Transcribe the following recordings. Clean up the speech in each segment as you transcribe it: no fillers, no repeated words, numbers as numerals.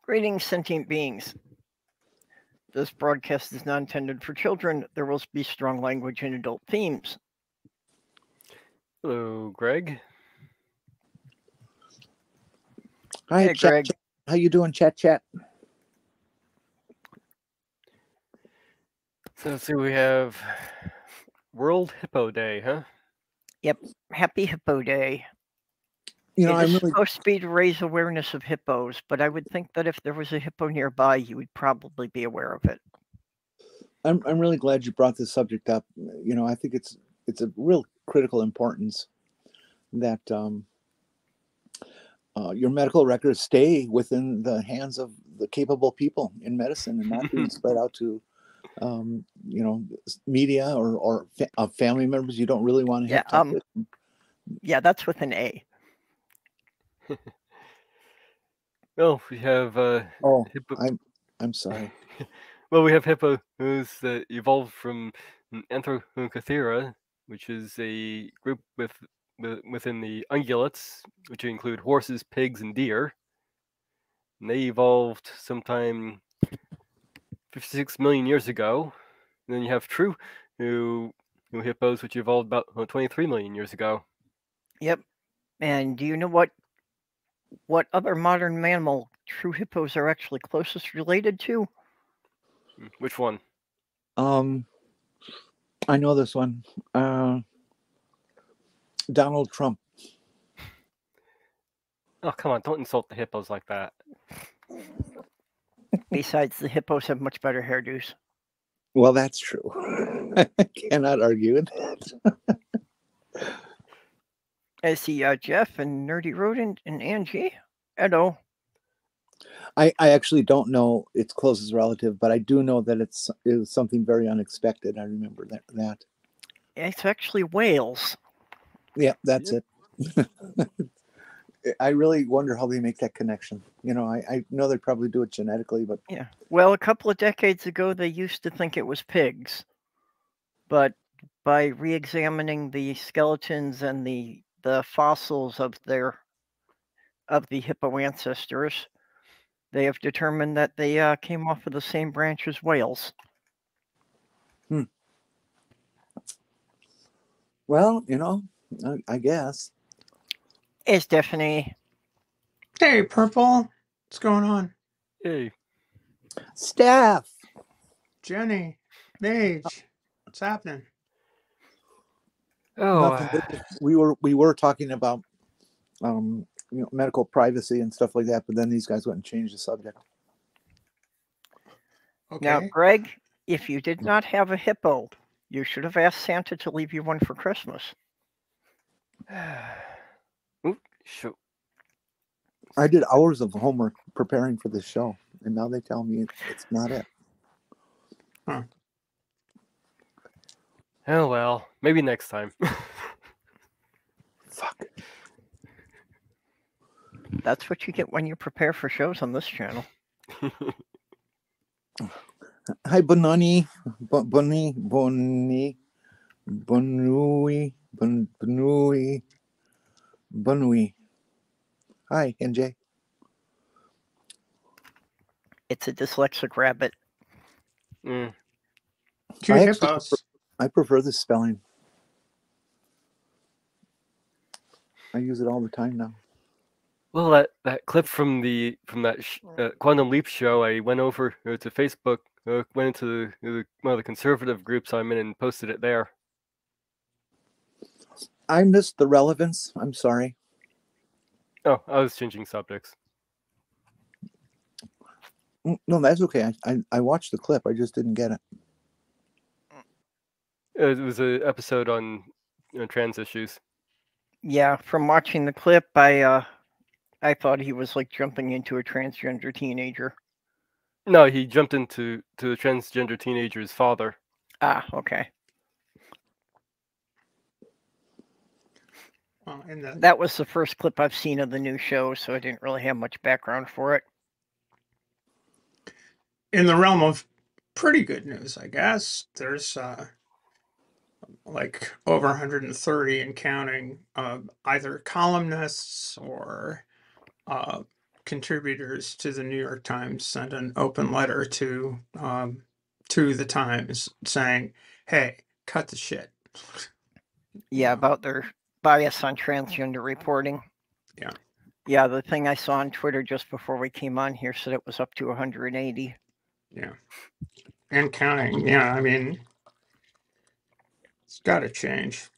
Greetings, sentient beings. This broadcast is not intended for children. There will be strong language and adult themes. Hello, Greg. Hi, Hey, chat, Greg. chat. How you doing, chat? So let's see, we have World Hippo Day, huh? Yep. Happy Hippo Day. You know, It is supposed to be to raise awareness of hippos, but I would think that if there was a hippo nearby, you would probably be aware of it. I'm really glad you brought this subject up. You know, I think it's a real critical importance that your medical records stay within the hands of the capable people in medicine and not being spread out to you know, media or family members you don't really want to have touch with. Yeah, that's with an A. Well, we have Hippo. I'm sorry. Well, we have hippos that evolved from Anthracothera, which is a group within the ungulates, which include horses, pigs, and deer. And they evolved sometime 56 million years ago. And then you have true hippos, which evolved about 23 million years ago. Yep. And do you know what other modern mammal true hippos are actually closest related to? Which one? I know this one. Donald Trump. Oh, come on, don't insult the hippos like that. Besides, the hippos have much better hairdos. Well, that's true. I cannot argue with that. I see Jeff and Nerdy Rodent and Angie. Hello. I actually don't know its closest relative, but I do know that it was something very unexpected. I remember that. It's actually whales. Yeah, that's it. I really wonder how they make that connection. You know, I know they probably do it genetically, but yeah. Well, a couple of decades ago, they used to think it was pigs, but by re-examining the skeletons and the fossils of the hippo ancestors, they have determined that they came off of the same branch as whales. Well, you know, I guess. It's Stephanie. Hey, Purple. What's going on? Hey. Steph. Jenny. Mage. What's happening? Oh, nothing. We were talking about you know, medical privacy and stuff like that, but then these guys went and changed the subject. Okay. Now, Greg, if you did not have a hippo, you should have asked Santa to leave you one for Christmas. Shoot. I did hours of homework preparing for this show, and now they tell me it's not it. Huh. Oh well, maybe next time. Fuck. That's what you get when you prepare for shows on this channel. Hi, Bonani. Bonui. Hi, NJ. It's a dyslexic rabbit. Cute hippos. I prefer this spelling. I use it all the time now. Well, that clip from that Quantum Leap show, I went over to Facebook, went into one of the conservative groups I'm in, and posted it there. I missed the relevance. I'm sorry. Oh, I was changing subjects. No, that's okay. I watched the clip. I just didn't get it. It was an episode on trans issues. Yeah, from watching the clip, I thought he was like jumping into a transgender teenager. No, he jumped into a transgender teenager's father. Ah, okay. Well, that was the first clip I've seen of the new show, so I didn't really have much background for it. In the realm of pretty good news, I guess, there's like over 130 and counting either columnists or contributors to the New York Times sent an open letter to the Times saying, "Hey, cut the shit." Yeah, about their bias on transgender reporting. Yeah. Yeah, the thing I saw on Twitter just before we came on here said it was up to 180. Yeah. And counting. Yeah, I mean, it's got to change.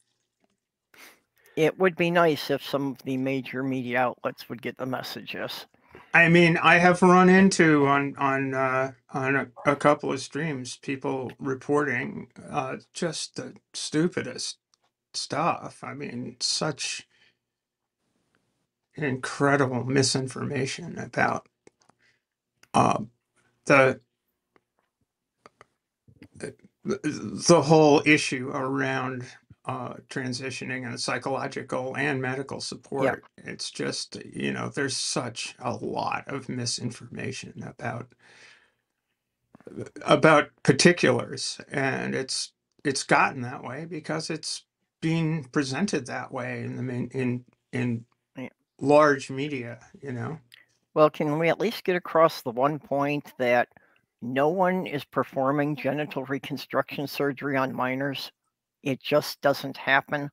It would be nice if some of the major media outlets would get the messages. I mean, I have run into on a couple of streams people reporting just the stupidest stuff. I mean, such incredible misinformation about the whole issue around transitioning and psychological and medical support. Yeah. It's just, you know, there's such a lot of misinformation about particulars, and it's gotten that way because it's being presented that way in the main in large media, you know. Well, can we at least get across the one point that no one is performing genital reconstruction surgery on minors? It just doesn't happen.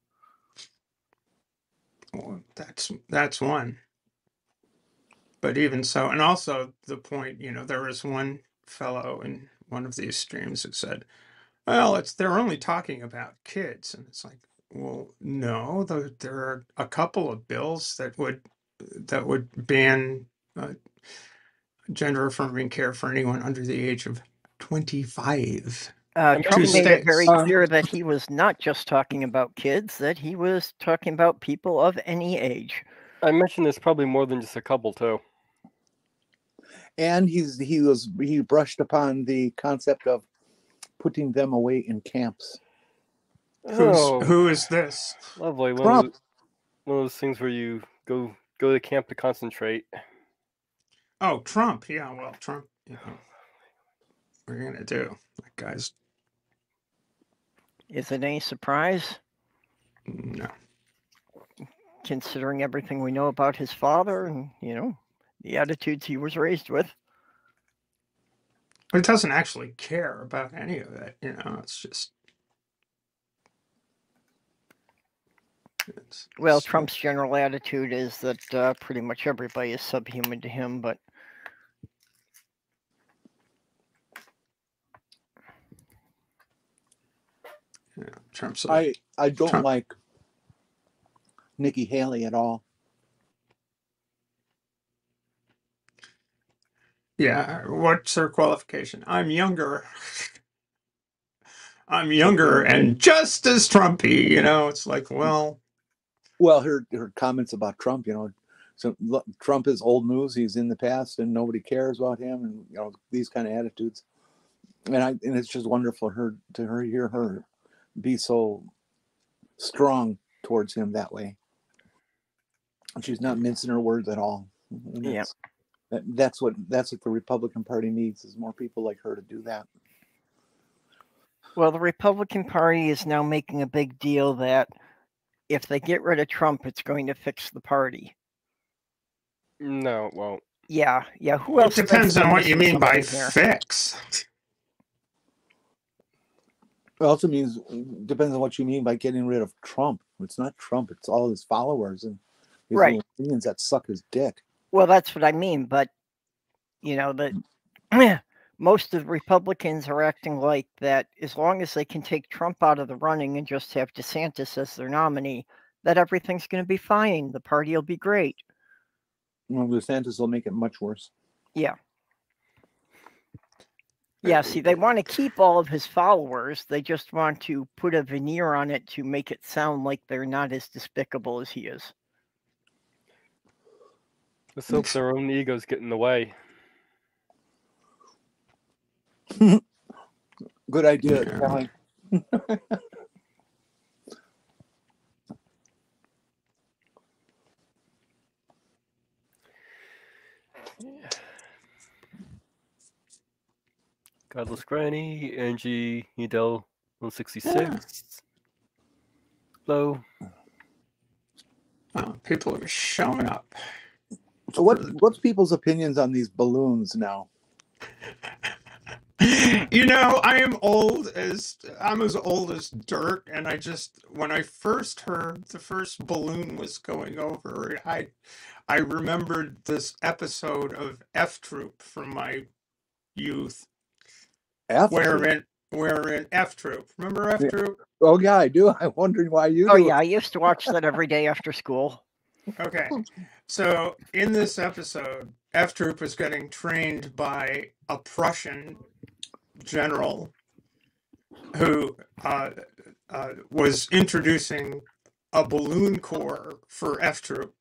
Well, that's one. But even so, and also the point, you know, there was one fellow in one of these streams who said, well, they're only talking about kids. And it's like, well, no, there are a couple of bills that would ban gender affirming care for anyone under the age of 25. Trump made it very clear that he was not just talking about kids, that he was talking about people of any age. I mentioned there's probably more than just a couple too. And he brushed upon the concept of putting them away in camps. Who is this? Lovely. One of those things where you go to camp to concentrate. Oh, Trump. Yeah, well, Trump, you know, what are you gonna do? That guy's. Is it any surprise? No. Considering everything we know about his father and, you know, the attitudes he was raised with. But he doesn't actually care about any of it, you know, it's just. Well, Trump's general attitude is that pretty much everybody is subhuman to him, but yeah, Trump's. I don't like Nikki Haley at all. Yeah, what's her qualification? I'm younger. I'm younger and just as Trumpy, you know. It's like, well, her comments about Trump, you know, so Trump is old news. He's in the past, and nobody cares about him, and you know these kind of attitudes. And it's just wonderful to hear her be so strong towards him that way. And she's not mincing her words at all. Yeah. That's what the Republican Party needs, is more people like her to do that. Well, the Republican Party is now making a big deal that if they get rid of Trump, it's going to fix the party. No, it won't. Yeah. Who else? It depends on what you mean by fix. It also depends on what you mean by getting rid of Trump. It's not Trump; it's all his followers and his little minions that suck his dick. Well, that's what I mean. But you know that most of the Republicans are acting like that. As long as they can take Trump out of the running and just have DeSantis as their nominee, that everything's going to be fine. The party will be great. Well, DeSantis will make it much worse. Yeah. Yeah, see, they want to keep all of his followers. They just want to put a veneer on it to make it sound like they're not as despicable as he is. Let's hope their own egos get in the way. Good idea, Kelly. Godless Granny, Angie, Edel, 166. Hello. People are showing up. So what's people's opinions on these balloons now? You know, I'm as old as dirt, and when I first heard the first balloon was going over, I remembered this episode of F Troop from my youth. Where in F Troop. Remember F Troop? Oh yeah, I do. I'm wondering why you do. Oh yeah, I used to watch that every day after school. Okay. So in this episode, F Troop is getting trained by a Prussian general who was introducing a balloon corps for F Troop.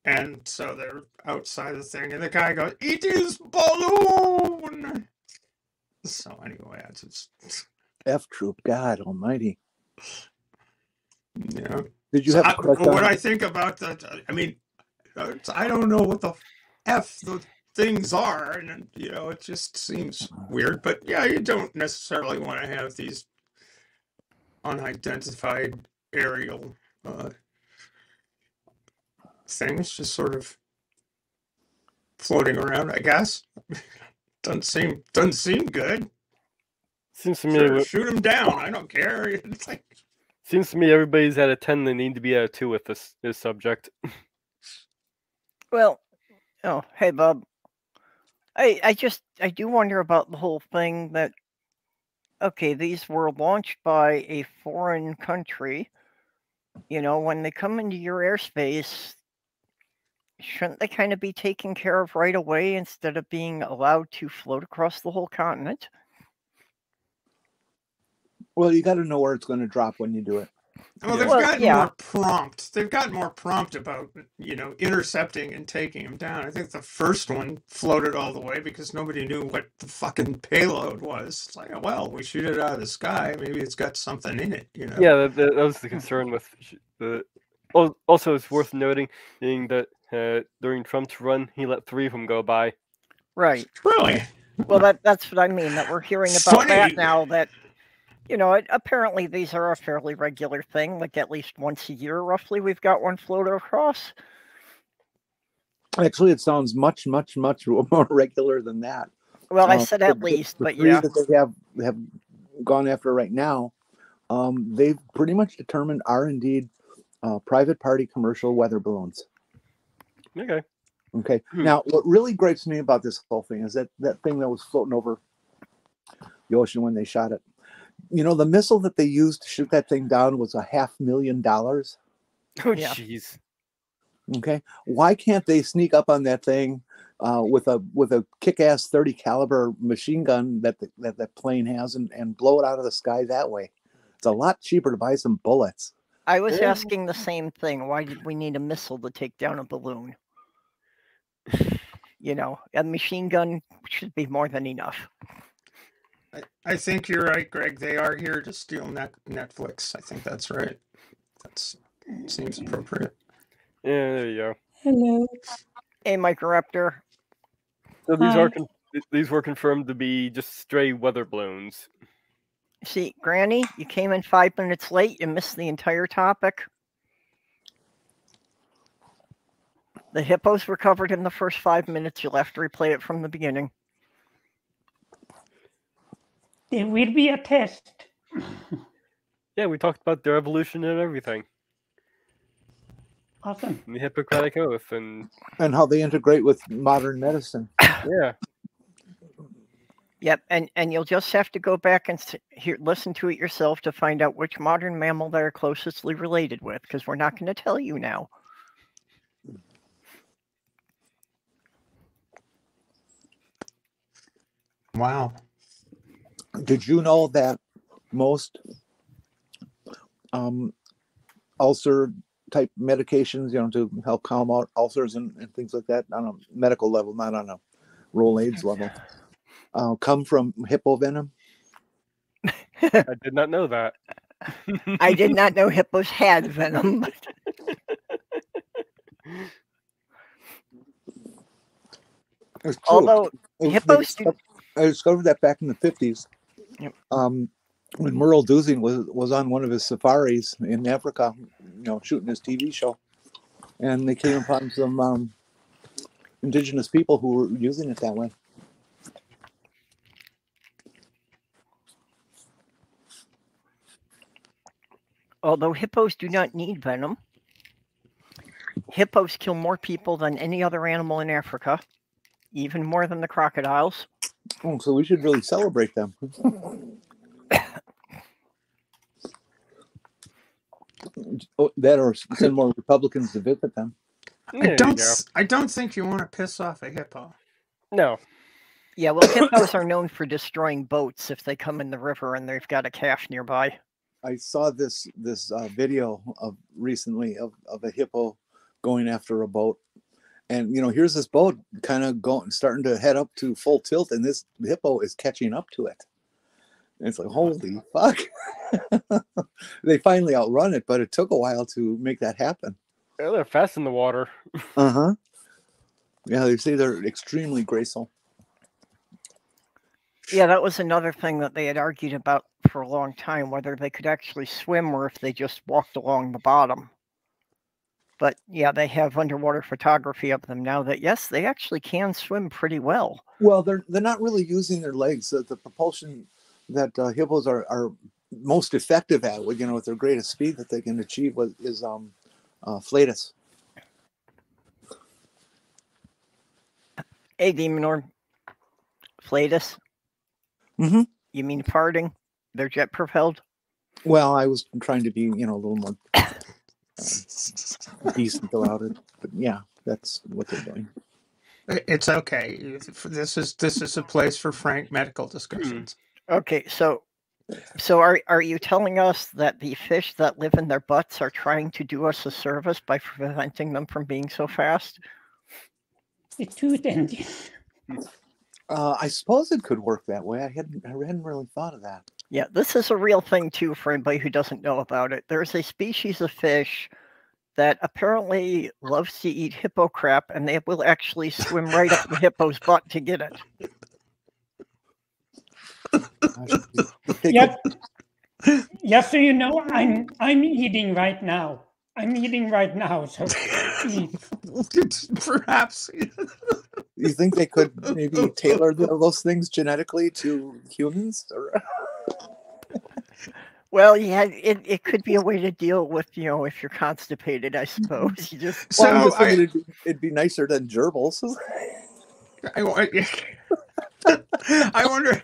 And so they're outside the thing, and the guy goes, "It is balloon!" So anyway, I just... F Troop, God almighty. Yeah. Did you have what I think about that? I mean, I don't know what the F the things are, and you know, it just seems weird. But yeah, you don't necessarily want to have these unidentified aerial things just sort of floating around, I guess. Doesn't seem good. Seems to me shoot them down. I don't care. It's like... Seems to me everybody's at a 10. They need to be at a 2 with this subject. Well, oh hey Bob, I do wonder about the whole thing that, okay, these were launched by a foreign country. You know, when they come into your airspace, shouldn't they kind of be taken care of right away instead of being allowed to float across the whole continent? Well, you got to know where it's going to drop when you do it. Well, they've gotten more prompt. They've gotten more prompt about, you know, intercepting and taking them down. I think the first one floated all the way because nobody knew what the fucking payload was. It's like, well, we shoot it out of the sky. Maybe it's got something in it, you know? Yeah, that was the concern with the... Also, it's worth noting that during Trump's run, he let 3 of them go by. Right. Really? Well, that's what I mean, that we're hearing about that now, that, you know, apparently these are a fairly regular thing, like at least once a year, roughly, we've got one floater across. Actually, it sounds much, much, much more regular than that. Well, I said at least, but yeah. That they have gone after right now, they've pretty much determined are indeed private party commercial weather balloons. Okay. Okay. Now, what really gripes me about this whole thing is that thing that was floating over the ocean when they shot it. You know, the missile that they used to shoot that thing down was $500,000. Oh, jeez. Okay. Why can't they sneak up on that thing with a kick-ass 30 caliber machine gun that plane has and blow it out of the sky that way? It's a lot cheaper to buy some bullets. I was asking the same thing. Why did we need a missile to take down a balloon? You know, a machine gun should be more than enough. I think you're right, Greg. They are here to steal Netflix. I think that's right. That seems appropriate. Yeah, there you go. Hello. Hey, Microraptor. So these were confirmed to be just stray weather balloons. See, Granny, you came in 5 minutes late. You missed the entire topic. The hippos were covered in the first 5 minutes. You'll have to replay it from the beginning. There will be a test. Yeah, we talked about their evolution and everything. Awesome. And the Hippocratic Oath and how they integrate with modern medicine. Yeah. Yep, and you'll just have to go back and listen to it yourself to find out which modern mammal they're closely related with, because we're not going to tell you now. Wow. Did you know that most ulcer type medications, you know, to help calm out ulcers and things like that on a medical level, not on a roll AIDS level, come from hippo venom? I did not know that. I did not know hippos had venom. Although hippos do... I discovered that back in the 50s. Yep. When Merle Duzing was on one of his safaris in Africa, you know, shooting his TV show, and they came upon some indigenous people who were using it that way. Although hippos do not need venom, hippos kill more people than any other animal in Africa, even more than the crocodiles. Oh, so we should really celebrate them. That or send more Republicans to visit them. There you go. I don't think you want to piss off a hippo. No. Yeah, well, hippos are known for destroying boats if they come in the river and they've got a calf nearby. I saw this video recently of a hippo going after a boat, and here's this boat kind of starting to head up to full tilt, and this hippo is catching up to it. And it's like, holy fuck! They finally outrun it, but it took a while to make that happen. Yeah, they're fast in the water. Yeah, they say they're extremely graceful. Yeah, that was another thing that they had argued about for a long time, whether they could actually swim or if they just walked along the bottom. But yeah, they have underwater photography of them now that, yes, they actually can swim pretty well. Well, they're not really using their legs. The propulsion that hippos are most effective at, with their greatest speed that they can achieve, is flatus. Hey, Demonor, flatus? Mm-hmm. You mean farting? They're jet propelled? Well, I was trying to be, a little more decent about it, but yeah, that's what they're doing. It's okay. This is a place for frank medical discussions. Okay, so are you telling us that the fish that live in their butts are trying to do us a service by preventing them from being so fast? The tooth engine. I suppose it could work that way. I hadn't really thought of that. Yeah, this is a real thing too for anybody who doesn't know about it. There's a species of fish that apparently loves to eat hippo crap, and they will actually swim right up the hippo's butt to get it. Yep. Just so you know, I'm eating right now. I'm eating right now, so Perhaps. You think they could maybe tailor those things genetically to humans? Or... Well, yeah, it could be a way to deal with, if you're constipated, I suppose. You just it'd be nicer than gerbils. I wonder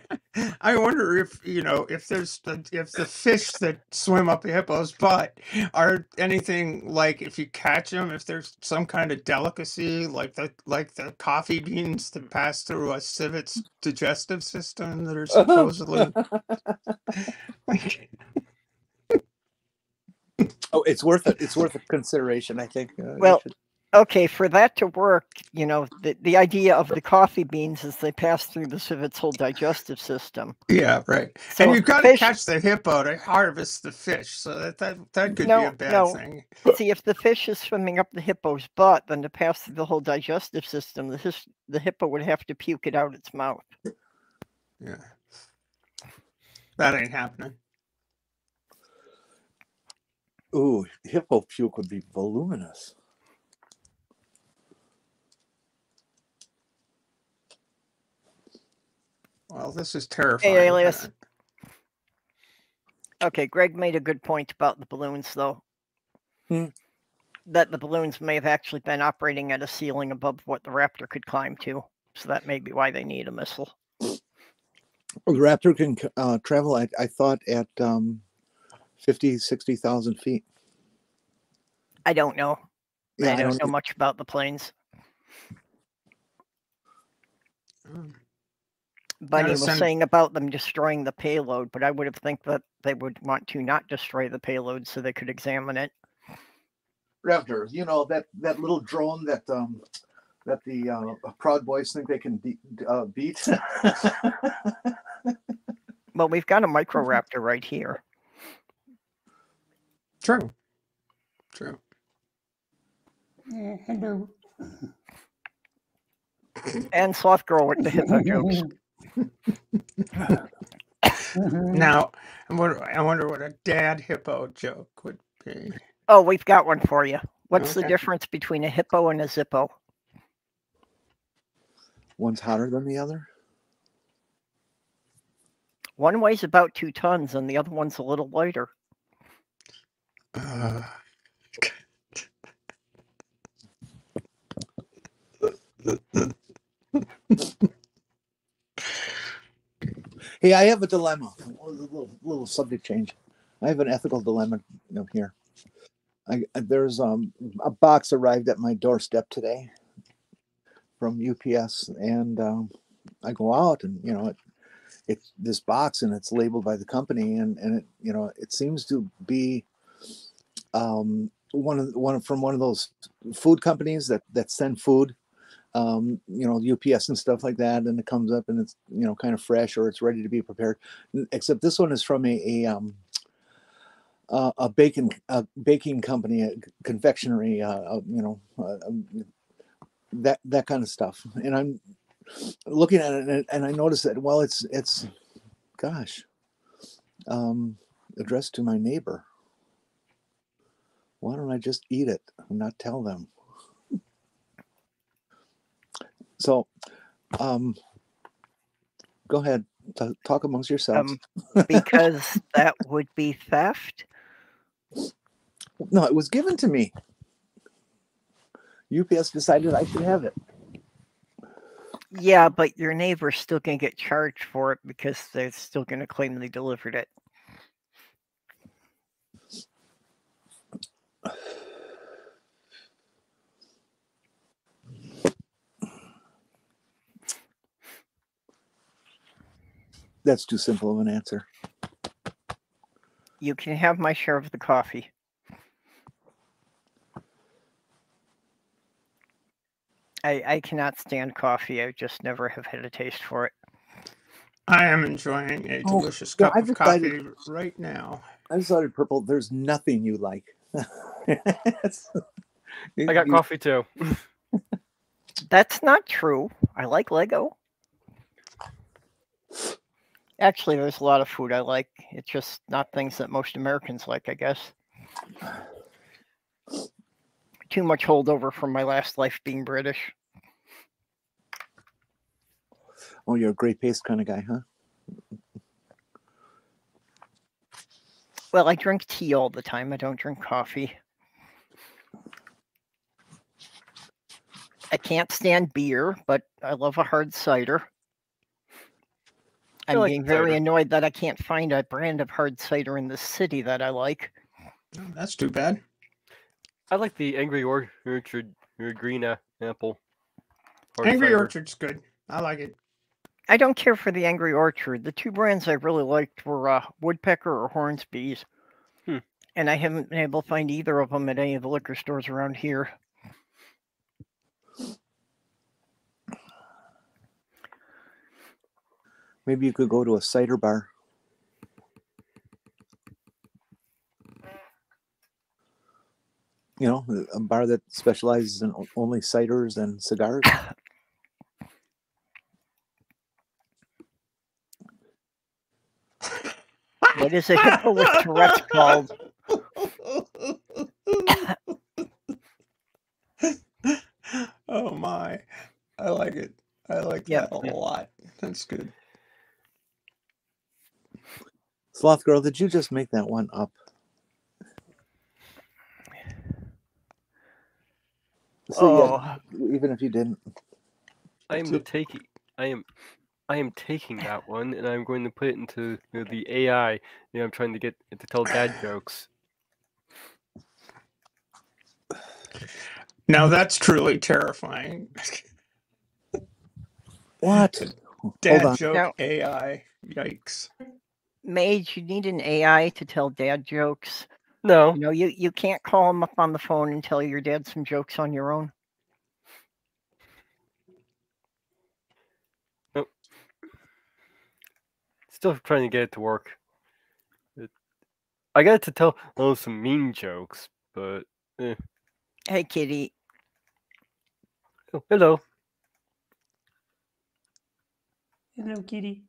if if the fish that swim up a hippo's butt are anything like, if you catch them, if there's some kind of delicacy like the coffee beans that pass through a civet's digestive system that are supposedly. Oh, it's worth it. It's worth a consideration, I think. Well, okay, for that to work, the idea of the coffee beans is they pass through the civet's whole digestive system. Yeah, right. So and you've got to catch the hippo to harvest the fish, so that could be a bad thing. See, if the fish is swimming up the hippo's butt, then to pass through the whole digestive system, the hippo would have to puke it out its mouth. Yeah, that ain't happening. Ooh, hippo puke would be voluminous. Well, this is terrifying. Hey, Alias. Okay, Greg made a good point about the balloons, though. That the balloons may have actually been operating at a ceiling above what the Raptor could climb to. So that may be why they need a missile. The Raptor can travel, I thought, at 50, 60,000 feet. I don't know. Yeah, I don't know much about the planes. Bunny was saying about them destroying the payload, but I would have think that they would want to not destroy the payload so they could examine it. Raptor, that little drone that the Proud Boys think they can beat. Well, we've got a Microraptor right here. True. hello. And Sloth Girl with the hippo jokes. Now, I wonder what a dad hippo joke would be. Oh, we've got one for you. What's the Okay. difference between a hippo and a zippo? One's hotter than the other. One weighs about 2 tons and the other one's a little lighter. Hey, I have a dilemma. A little subject change. I have an ethical dilemma here. There's a box arrived at my doorstep today from UPS, and I go out, and it's this box, and it's labeled by the company, and it it seems to be one of those food companies that send food, UPS and stuff like that, and it comes up and it's kind of fresh, or it's ready to be prepared. Except this one is from a baking company, a confectionery, that kind of stuff. And I'm looking at it, and I noticed that it's gosh, addressed to my neighbor. Why don't I just eat it and not tell them? So, go ahead, talk amongst yourselves. Because that would be theft. No, it was given to me. UPS decided I should have it. Yeah, but your neighbor's still going to get charged for it because they're still going to claim they delivered it. That's too simple of an answer. You can have my share of the coffee. I cannot stand coffee. I just never have had a taste for it. I am enjoying a delicious cup of coffee right now. I decided, Purple, there's nothing you like. I got coffee too. That's not true. I like Lego. Actually, there's a lot of food I like. It's just not things that most Americans like, I guess. Too much holdover from my last life being British. Oh, you're a great paste kind of guy, huh? Well, I drink tea all the time. I don't drink coffee. I can't stand beer, but I love a hard cider. I'm being very annoyed that I can't find a brand of hard cider in the city that I like. Oh, that's too bad. I like the Angry Orchard green apple. Angry Orchard's good. I like it. I don't care for the Angry Orchard. The two brands I really liked were Woodpecker or Hornsby's. And I haven't been able to find either of them at any of the liquor stores around here. Maybe you could go to a cider bar. A bar that specializes in only ciders and cigars. What is a hippo with Tourette's called? Oh my. I like it. I like that a lot. That's good. Sloth Girl, did you just make that one up? Even if you didn't. I am taking that one, and I'm going to put it into the AI. I'm trying to get it to tell dad jokes. Now that's truly terrifying. What? Dad joke AI. Yikes. Mage, you need an AI to tell dad jokes. No. You can't call him up on the phone and tell your dad some jokes on your own. Nope. Still trying to get it to work. I got it to tell some mean jokes, but Hey, kitty. Oh, hello. Hello, kitty.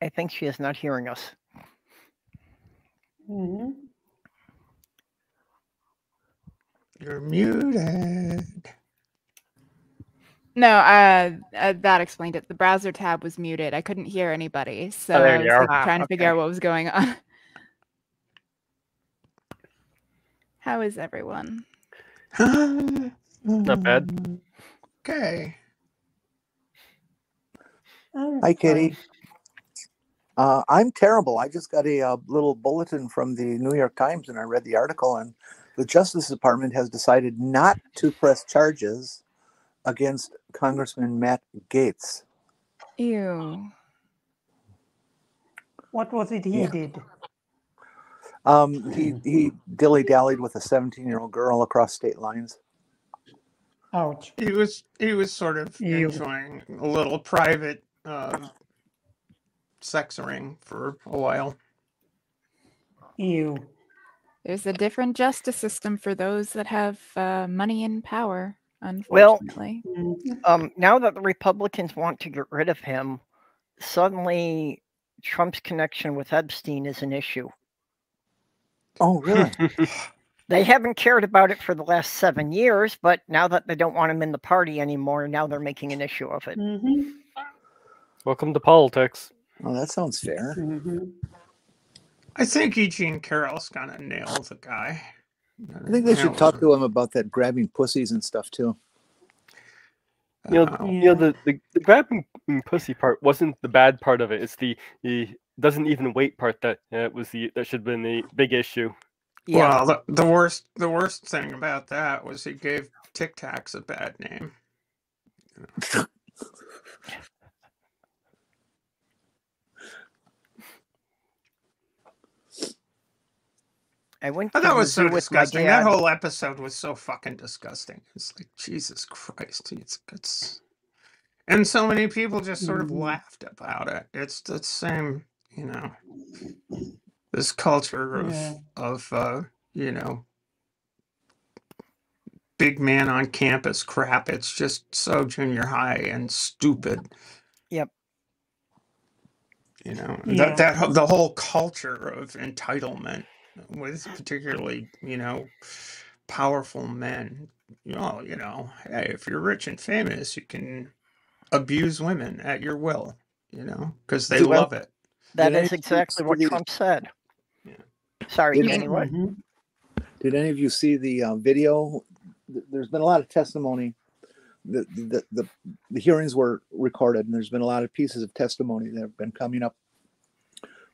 I think she is not hearing us. Mhm. You're muted. No, that explained it. The browser tab was muted. I couldn't hear anybody, so Oh, there I you was are. like, trying to figure out what was going on. How is everyone? Not bad. Okay. I'm Hi, Katie. fine. I'm terrible. I just got a little bulletin from the New York Times, and I read the article, and the Justice Department has decided not to press charges against Congressman Matt Gaetz. Ew. What was it he Yeah. did? He dilly-dallied with a 17-year-old girl across state lines. Ouch. He was sort of Ew. enjoying a little private sex ring for a while. Ew. There's a different justice system for those that have money and power, Well, unfortunately. Mhm. now that the Republicans want to get rid of him, suddenly Trump's connection with Epstein is an issue. Oh, really? They haven't cared about it for the last 7 years, but now that they don't want him in the party anymore, now they're making an issue of it. Mhm. Welcome to politics. Oh, that sounds fair. Mhm. I think Eugene Carroll's gonna nail the guy. I think they should talk to him about that grabbing pussies and stuff too. You know, the grabbing pussy part wasn't the bad part of it. It's the doesn't even wait part that that should have been the big issue. Yeah. Well, the worst thing about that was he gave Tic Tacs a bad name. I went Oh, to that the was so zoo with my disgusting. That dad. whole episode was so fucking disgusting. It's like, Jesus Christ. It's and so many people just sort of laughed about it. It's the same, you know, this culture of you know, big man on campus crap. It's just so junior high and stupid. Yep. You know, Yeah. that the whole culture of entitlement with particularly, you know, powerful men. You know, hey, if you're rich and famous, you can abuse women at your will, you know, because they love it. That Did is any- exactly what did- Trump said. Yeah. Sorry, Did- Kenny, what? Mhm. Did any of you see the video? There's been a lot of testimony. The hearings were recorded, and there's been a lot of pieces of testimony that have been coming up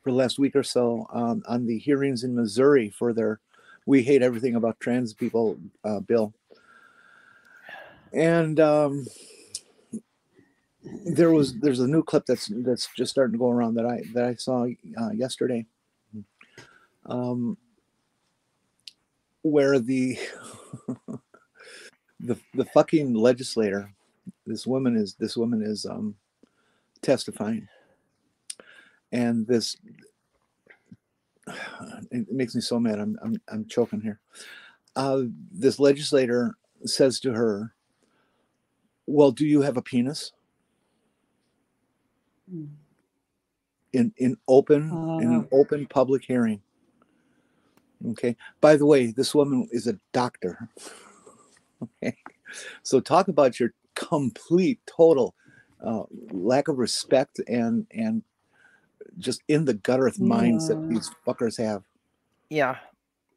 for the last week or so on the hearings in Missouri for their "We Hate Everything About Trans People" bill. And there's a new clip that's just starting to go around that I saw yesterday, where the the fucking legislator, this woman is testifying, and this it makes me so mad. I'm choking here. This legislator says to her, "Well, do you have a penis?" In an open public hearing. Okay. By the way, this woman is a doctor. Okay. So talk about your complete, total lack of respect and just in the gutter minds that these fuckers have. Yeah.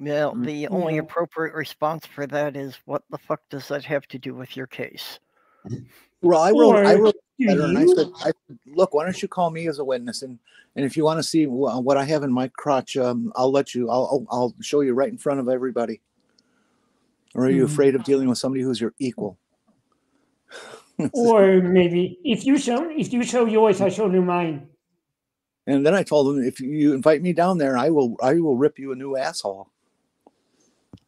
Well, the only appropriate response for that is, what the fuck does that have to do with your case? Well, I wrote a letter and I you? said, look, why don't you call me as a witness? And if you want to see what I have in my crotch, I'll let you, I'll show you right in front of everybody. Or are you afraid of dealing with somebody who's your equal? Or maybe if you show yours, I show you mine. And then I told them, if you invite me down there, I will rip you a new asshole.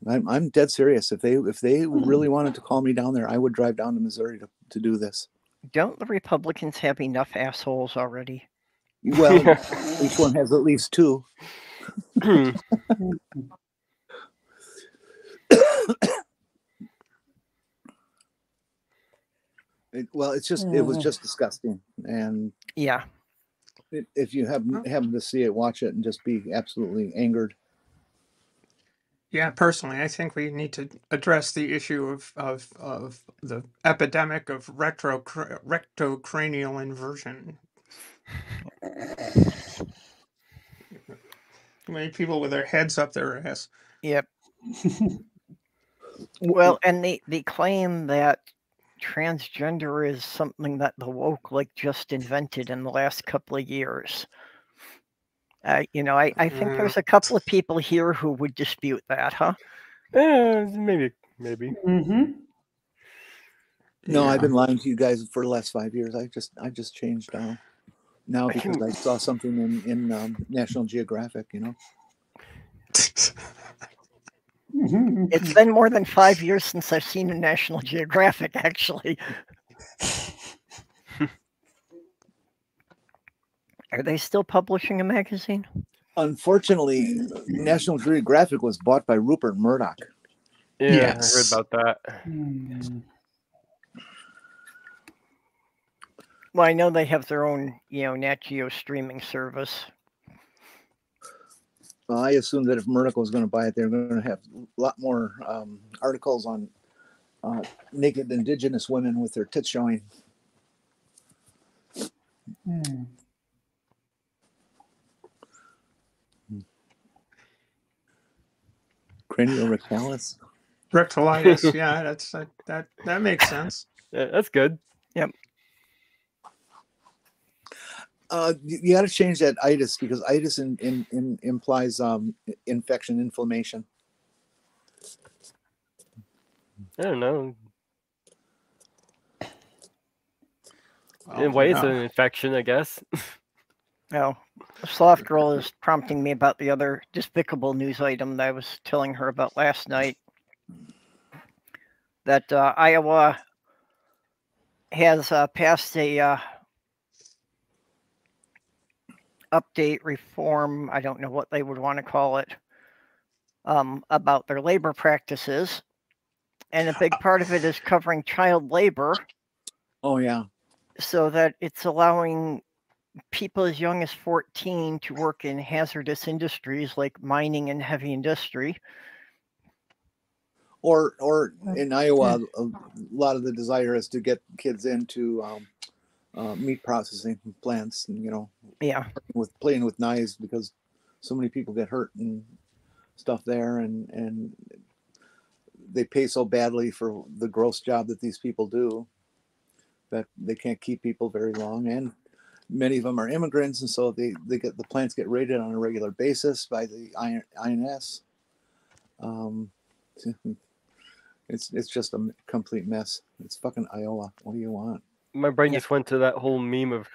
I'm dead serious. If they really wanted to call me down there, I would drive down to Missouri to do this. Don't the Republicans have enough assholes already? Well, each one has at least two. It was just disgusting. And yeah, if you happen to see it, watch it and just be absolutely angered. Yeah, personally, I think we need to address the issue of the epidemic of rectocranial inversion. Too many people with their heads up their ass. Yep. Well, and the claim that transgender is something that the woke just invented in the last couple of years. I think there's a couple of people here who would dispute that, huh? Maybe. Mm-hmm. No, Yeah. I've been lying to you guys for the last 5 years. I just changed now because I saw something in National Geographic. It's been more than 5 years since I've seen a National Geographic, actually. Are they still publishing a magazine? Unfortunately, National Geographic was bought by Rupert Murdoch. Yeah, Yes. I heard about that. Well, I know they have their own, Nat Geo streaming service. Well, I assumed that if Murdoch was going to buy it, they're going to have a lot more articles on naked Indigenous women with their tits showing. Craniorectalis. Rectalitis. Yeah, that makes sense. Yeah, that's good. Yep. You got to change that itis because itis implies infection, inflammation. I don't know. Well, In a way, it's no. an infection, I guess. Oh, Sloth Girl is prompting me about the other despicable news item that I was telling her about last night. That Iowa has passed a update reform, I don't know what they would want to call it, about their labor practices. And a big part of it is covering child labor. Oh, yeah. So that it's allowing people as young as 14 to work in hazardous industries like mining and heavy industry. Or in Iowa, a lot of the desire is to get kids into meat processing plants, and Yeah. playing with knives because so many people get hurt and stuff there, and they pay so badly for the gross job that these people do that they can't keep people very long, and many of them are immigrants, and so the plants get raided on a regular basis by the INS. It's just a complete mess. It's fucking Iowa. What do you want? My brain just went to that whole meme of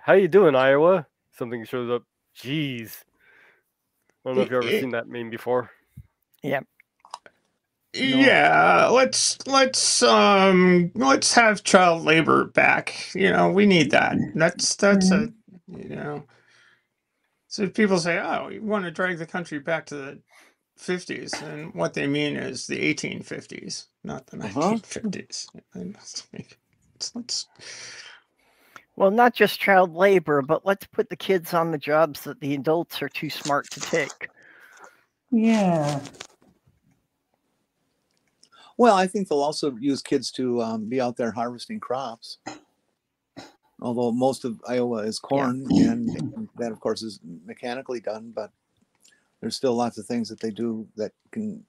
how you doing, Iowa? Something shows up. Jeez. I don't know if you've ever seen that meme before. Yeah. Yeah, let's have child labor back. We need that. That's a So people say, "Oh, you want to drag the country back to the 50s," and what they mean is the 1850s, not the 1950s. Well, not just child labor, but let's put the kids on the jobs that the adults are too smart to take. Yeah. Well, I think they'll also use kids to be out there harvesting crops. Although most of Iowa is corn, and that, of course, is mechanically done, but there's still lots of things that they do that can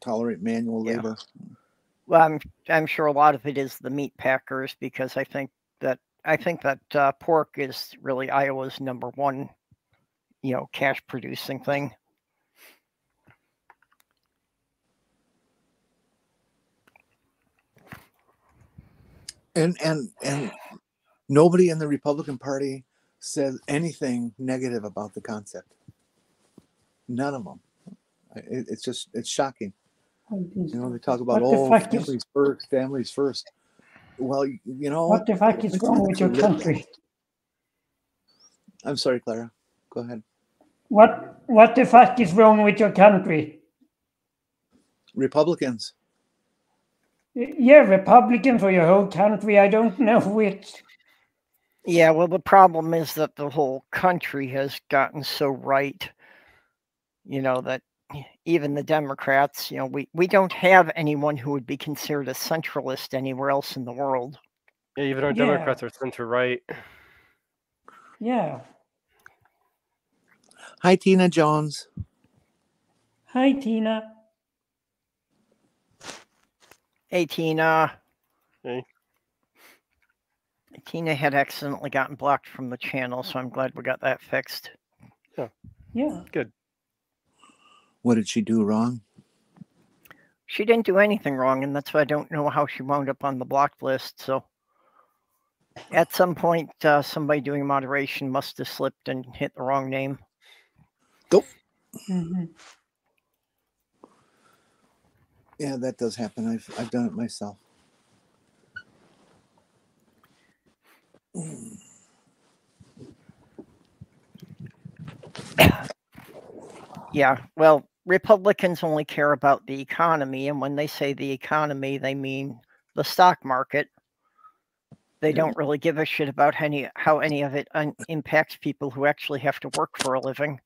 tolerate manual labor. Well, I'm sure a lot of it is the meat packers, because I think that pork is really Iowa's number one, cash producing thing. And nobody in the Republican Party says anything negative about the concept. None of them. It's shocking. They talk about families first. Well, what the fuck is wrong with your country? I'm sorry, Clara. Go ahead. What the fuck is wrong with your country? Republicans. Yeah, Republican for your whole country. I don't know which. Yeah, well, the problem is that the whole country has gotten so right, that even the Democrats, we don't have anyone who would be considered a centralist anywhere else in the world. Yeah, even our Yeah. Democrats are center right. Yeah. Hi, Tina Jones. Hi, Tina. Hey, Tina. Hey. Tina had accidentally gotten blocked from the channel, so I'm glad we got that fixed. Yeah. Good. What did she do wrong? She didn't do anything wrong, and that's why I don't know how she wound up on the blocked list. So at some point, somebody doing moderation must have slipped and hit the wrong name. Go. Mm-hmm. Yeah, that does happen. I've done it myself. Yeah, well, Republicans only care about the economy, and when they say the economy, they mean the stock market. They don't really give a shit about how any of it impacts people who actually have to work for a living.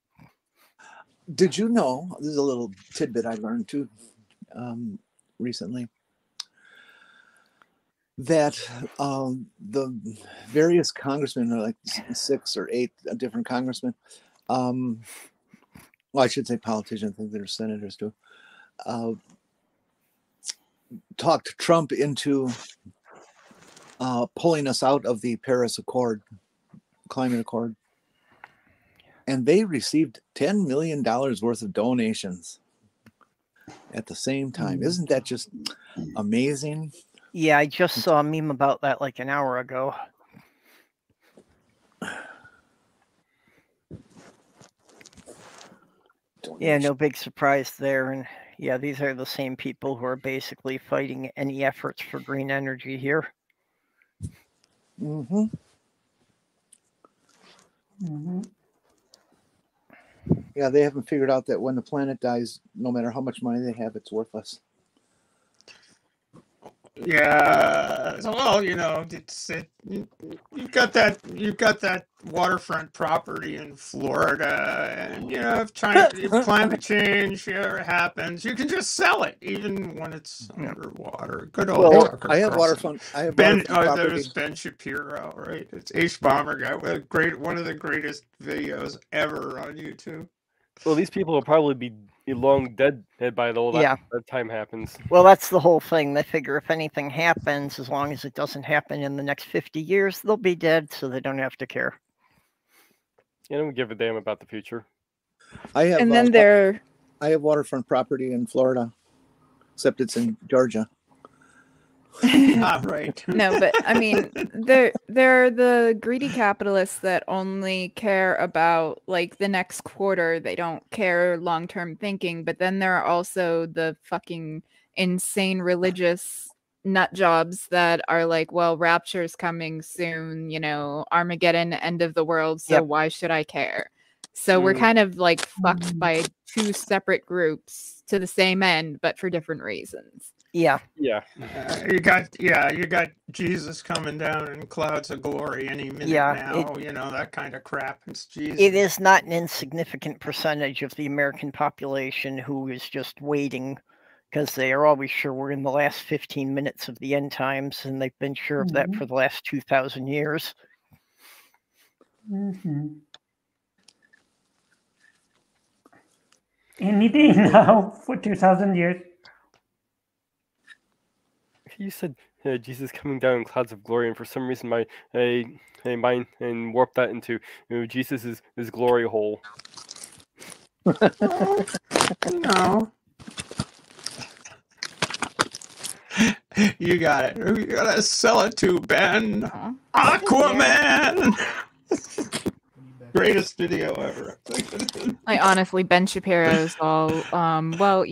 Did you know, this is a little tidbit I learned too recently, that the various congressmen, are like 6 or 8 different congressmen, well, I should say politicians, I think they're senators too, talked Trump into pulling us out of the Paris Accord, climate accord. And they received $10 million worth of donations at the same time. Isn't that just amazing? Yeah, I just saw a meme about that like an hour ago. Yeah, no big surprise there. And yeah, these are the same people who are basically fighting any efforts for green energy here. Mm-hmm. Mm-hmm. Yeah, they haven't figured out that when the planet dies, no matter how much money they have, it's worthless. Yeah, well, you've got that waterfront property in Florida, and if climate change happens, you can just sell it even when it's underwater. Good old Tucker I have Carlson. waterfront. That was Ben Shapiro, right? It's H Bomber guy with one of the greatest videos ever on YouTube. Well, these people will probably be long dead by the that time happens. Well, that's the whole thing. They figure if anything happens, as long as it doesn't happen in the next 50 years, they'll be dead, so they don't have to care. They don't give a damn about the future. I have, and then I have waterfront property in Florida, except it's in Georgia. Not right. No, but I mean, they're the greedy capitalists that only care about like the next quarter. They don't care long-term thinking. But then there are also the fucking insane religious nut jobs that are like, well, rapture's coming soon, Armageddon, end of the world. So why should I care? So we're kind of like fucked by 2 separate groups to the same end, but for different reasons. Yeah. You got Jesus coming down in clouds of glory any minute now. That kind of crap. It's Jesus. It is not an insignificant percentage of the American population who is just waiting because they are always sure we're in the last 15 minutes of the end times, and they've been sure of that for the last 2,000 years. Mm-hmm. Any day now for 2,000 years. You said Jesus coming down in clouds of glory, and for some reason my mind and warped that into Jesus is glory hole. No. You got it. You gotta sell it to Ben. Aquaman. Greatest video ever. Like, honestly, Ben Shapiro's all, well,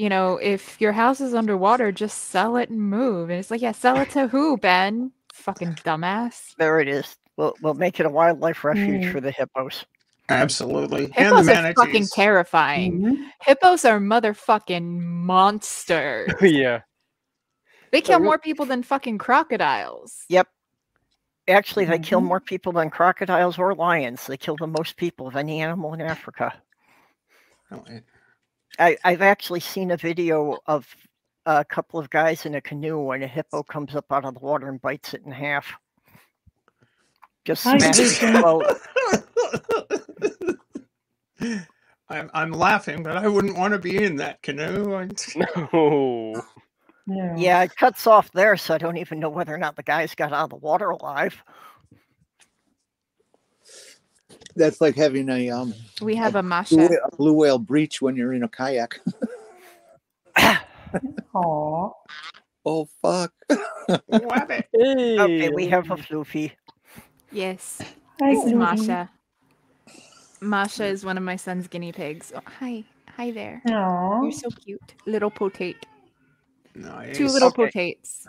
if your house is underwater, just sell it and move. And it's like, yeah, sell it to who, Ben? Fucking dumbass. There it is. We'll make it a wildlife refuge for the hippos. Absolutely. Hippos are fucking terrifying. Mm-hmm. Hippos are motherfucking monsters. Yeah. They kill more people than fucking crocodiles. Yep. Actually, they kill more people than crocodiles or lions. They kill the most people of any animal in Africa. I've actually seen a video of a couple of guys in a canoe and a hippo comes up out of the water and bites it in half. Just Hi, smashes the Jason. boat. I'm laughing, but I wouldn't want to be in that canoe. No. No. Yeah, it cuts off there, so I don't even know whether or not the guys got out of the water alive. That's like having a We have a Masha. blue whale breach when you're in a kayak. Aw. Oh fuck! Wabbit. Hey. Okay, we have a floofy. Yes. Hi, This is Floofy. Masha. Masha is one of my son's guinea pigs. Oh, hi. Hi there. Aw. You're so cute. Little potate. Nice. 2 little Okay. potates.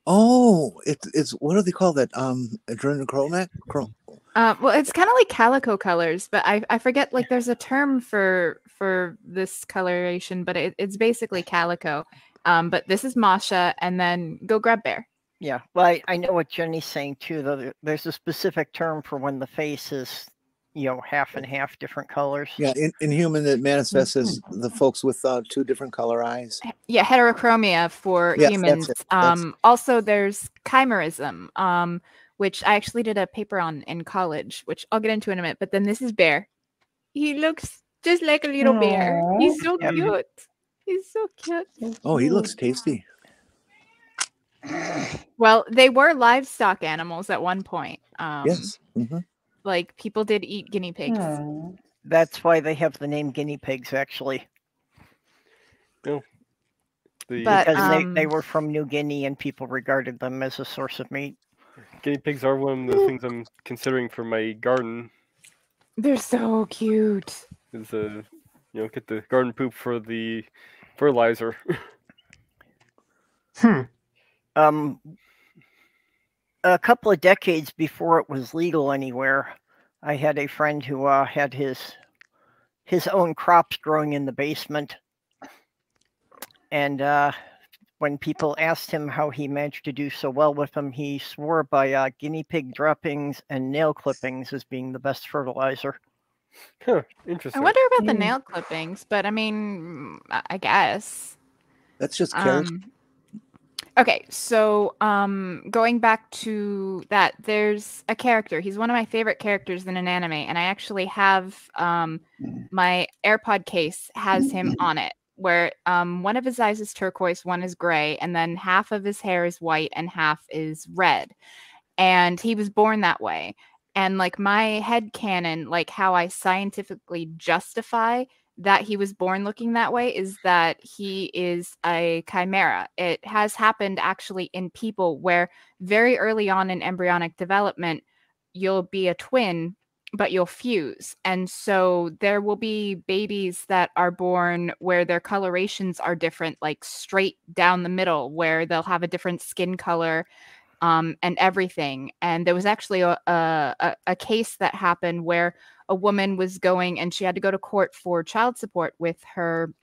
Oh, it's what do they call that? Adrenochrome. Well, it's kind of like calico colors, but I forget. Like, there's a term for this coloration, but it's basically calico. But this is Masha, and then go grab Bear. Yeah, well, I know what Jenny's saying too, though. There's a specific term for when the face is, half and half different colors. Yeah, in human that manifests as the folks with 2 different color eyes. Yeah, heterochromia for Yes, humans. that's it. Also, there's chimerism, which I actually did a paper on in college, which I'll get into in a minute. But then this is Bear. He looks just like a little bear. Aw. He's so Yep. cute. He's so cute. Oh, he looks tasty. Well, they were livestock animals at one point. Yes. Mm-hmm. Like, people did eat guinea pigs. Aw. That's why they have the name guinea pigs, actually. The- But, Because they were from New Guinea and people regarded them as a source of meat. guinea pigs are one of the things I'm considering for my garden. They're so cute. Is get the garden poop for the fertilizer. A couple of decades before it was legal anywhere, I had a friend who had his own crops growing in the basement. And when people asked him how he managed to do so well with them, he swore by guinea pig droppings and nail clippings as being the best fertilizer. Huh, I interesting. wonder about the nail clippings, but I mean, I guess. That's just carrots. Okay, so going back to that, there's a character. He's one of my favorite characters in an anime, and I actually have my AirPod case has him on it, where one of his eyes is turquoise, one is gray, and then half of his hair is white and half is red. And he was born that way. And like my headcanon, like how I scientifically justify that he was born looking that way is that he is a chimera. It has happened actually in people where very early on in embryonic development, you'll be a twin, but you'll fuse. And so there will be babies that are born where their colorations are different, like straight down the middle, where they'll have a different skin color and everything. And there was actually a case that happened where a woman was going and she had to go to court for child support with her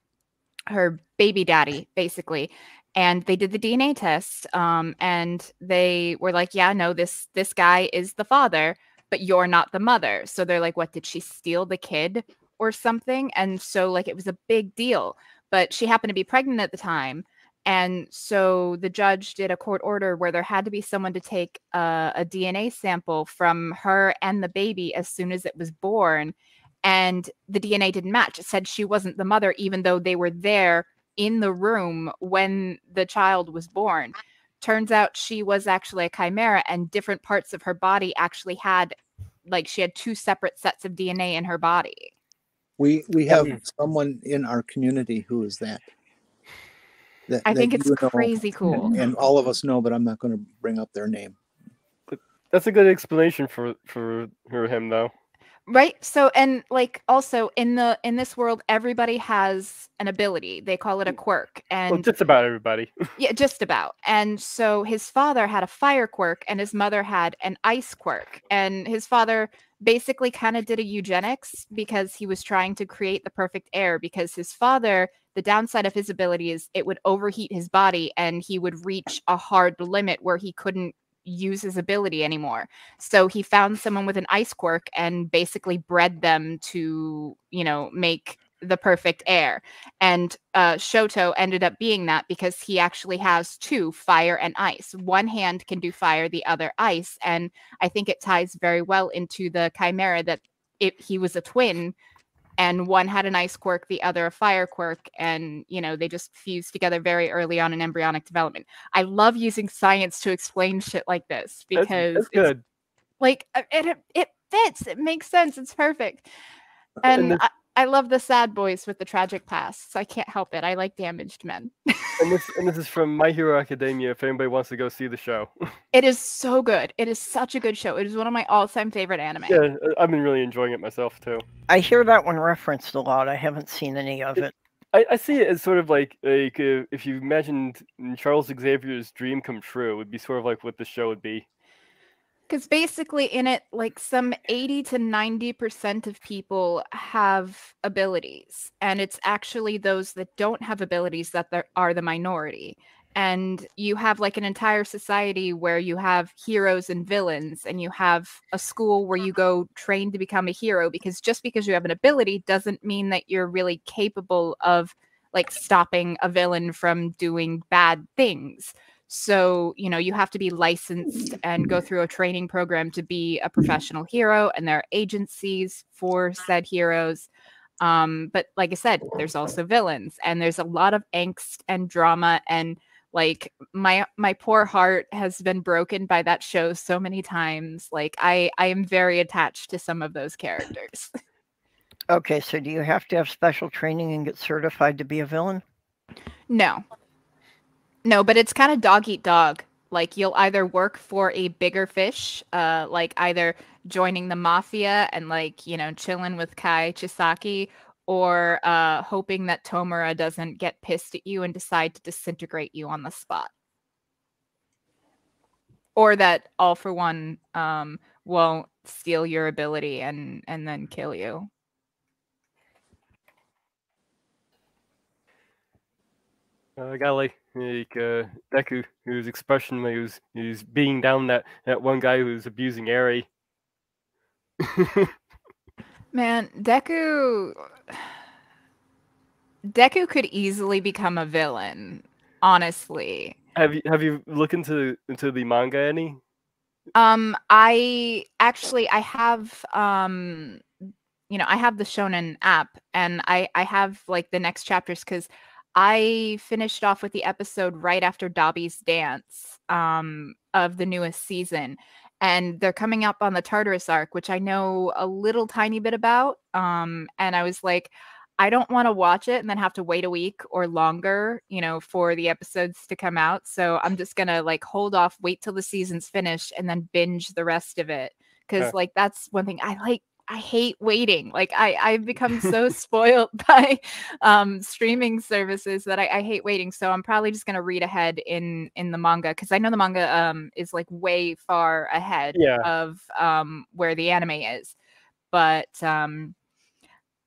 baby daddy, basically. And they did the DNA test and they were like, yeah, no, this guy is the father, but you're not the mother. So they're like, what, did she steal the kid or something? And so like it was a big deal, but she happened to be pregnant at the time. And so the judge did a court order where there had to be someone to take a DNA sample from her and the baby as soon as it was born. And the DNA didn't match. It said she wasn't the mother, even though they were there in the room when the child was born. Turns out she was actually a chimera, and different parts of her body actually had, like, she had 2 separate sets of DNA in her body. We have someone in our community who is that. I think it's crazy cool. And all of us know, but I'm not going to bring up their name. That's a good explanation for him, though. Right. So, and like also in this world, everybody has an ability. They call it a quirk. And well, just about everybody. Yeah, just about. And so his father had a fire quirk and his mother had an ice quirk. And his father basically kind of did a eugenics because he was trying to create the perfect heir, because his father, the downside of his ability is it would overheat his body and he would reach a hard limit where he couldn't use his ability anymore. So he found someone with an ice quirk and basically bred them to, make the perfect heir. And Shoto ended up being that because he actually has two, fire and ice. One hand can do fire, the other ice. And I think it ties very well into the chimera that he was a twin, and one had an ice quirk, the other a fire quirk, and they just fused together very early on in embryonic development. I love using science to explain shit like this because that's good. Like it fits, it makes sense, it's perfect. And I love the sad boys with the tragic pasts. I can't help it. I like damaged men. and this is from My Hero Academia. If anybody wants to go see the show, it is so good. It is such a good show. It is one of my all-time favorite anime. Yeah, I've been really enjoying it myself too. I hear that one referenced a lot. I haven't seen any of it. I see it as sort of like if you imagined Charles Xavier's dream come true, it would be sort of like what the show would be. Because basically in it, like some 80 to 90% of people have abilities. And it's actually those that don't have abilities that are the minority. And you have like an entire society where you have heroes and villains, and you have a school where you go train to become a hero, because just because you have an ability doesn't mean that you're really capable of like stopping a villain from doing bad things. So, you have to be licensed and go through a training program to be a professional hero, and there are agencies for said heroes. But like I said, there's also villains, and there's a lot of angst and drama, and like my poor heart has been broken by that show so many times. Like I am very attached to some of those characters. Okay, so do you have to have special training and get certified to be a villain? No, but it's kind of dog eat dog. Like you'll either work for a bigger fish, like either joining the mafia and like, chilling with Kai Chisaki, or hoping that Tomura doesn't get pissed at you and decide to disintegrate you on the spot. Or that All for One won't steal your ability and then kill you. Like Deku, whose expression he was beating down that one guy who was abusing Eri. Man, Deku could easily become a villain, honestly. Have you looked into the manga any? I have I have the Shonen app, and I have like the next chapters, because I finished off with the episode right after Dobby's dance of the newest season. And they're coming up on the Tartarus arc, which I know a little tiny bit about. And I was like, I don't want to watch it and then have to wait a week or longer, for the episodes to come out. So I'm just going to like hold off, wait till the season's finished, and then binge the rest of it. Because like that's one thing I hate waiting. Like I've become so spoiled by streaming services that I hate waiting. So I'm probably just gonna read ahead in the manga, because I know the manga is like way far ahead of where the anime is. But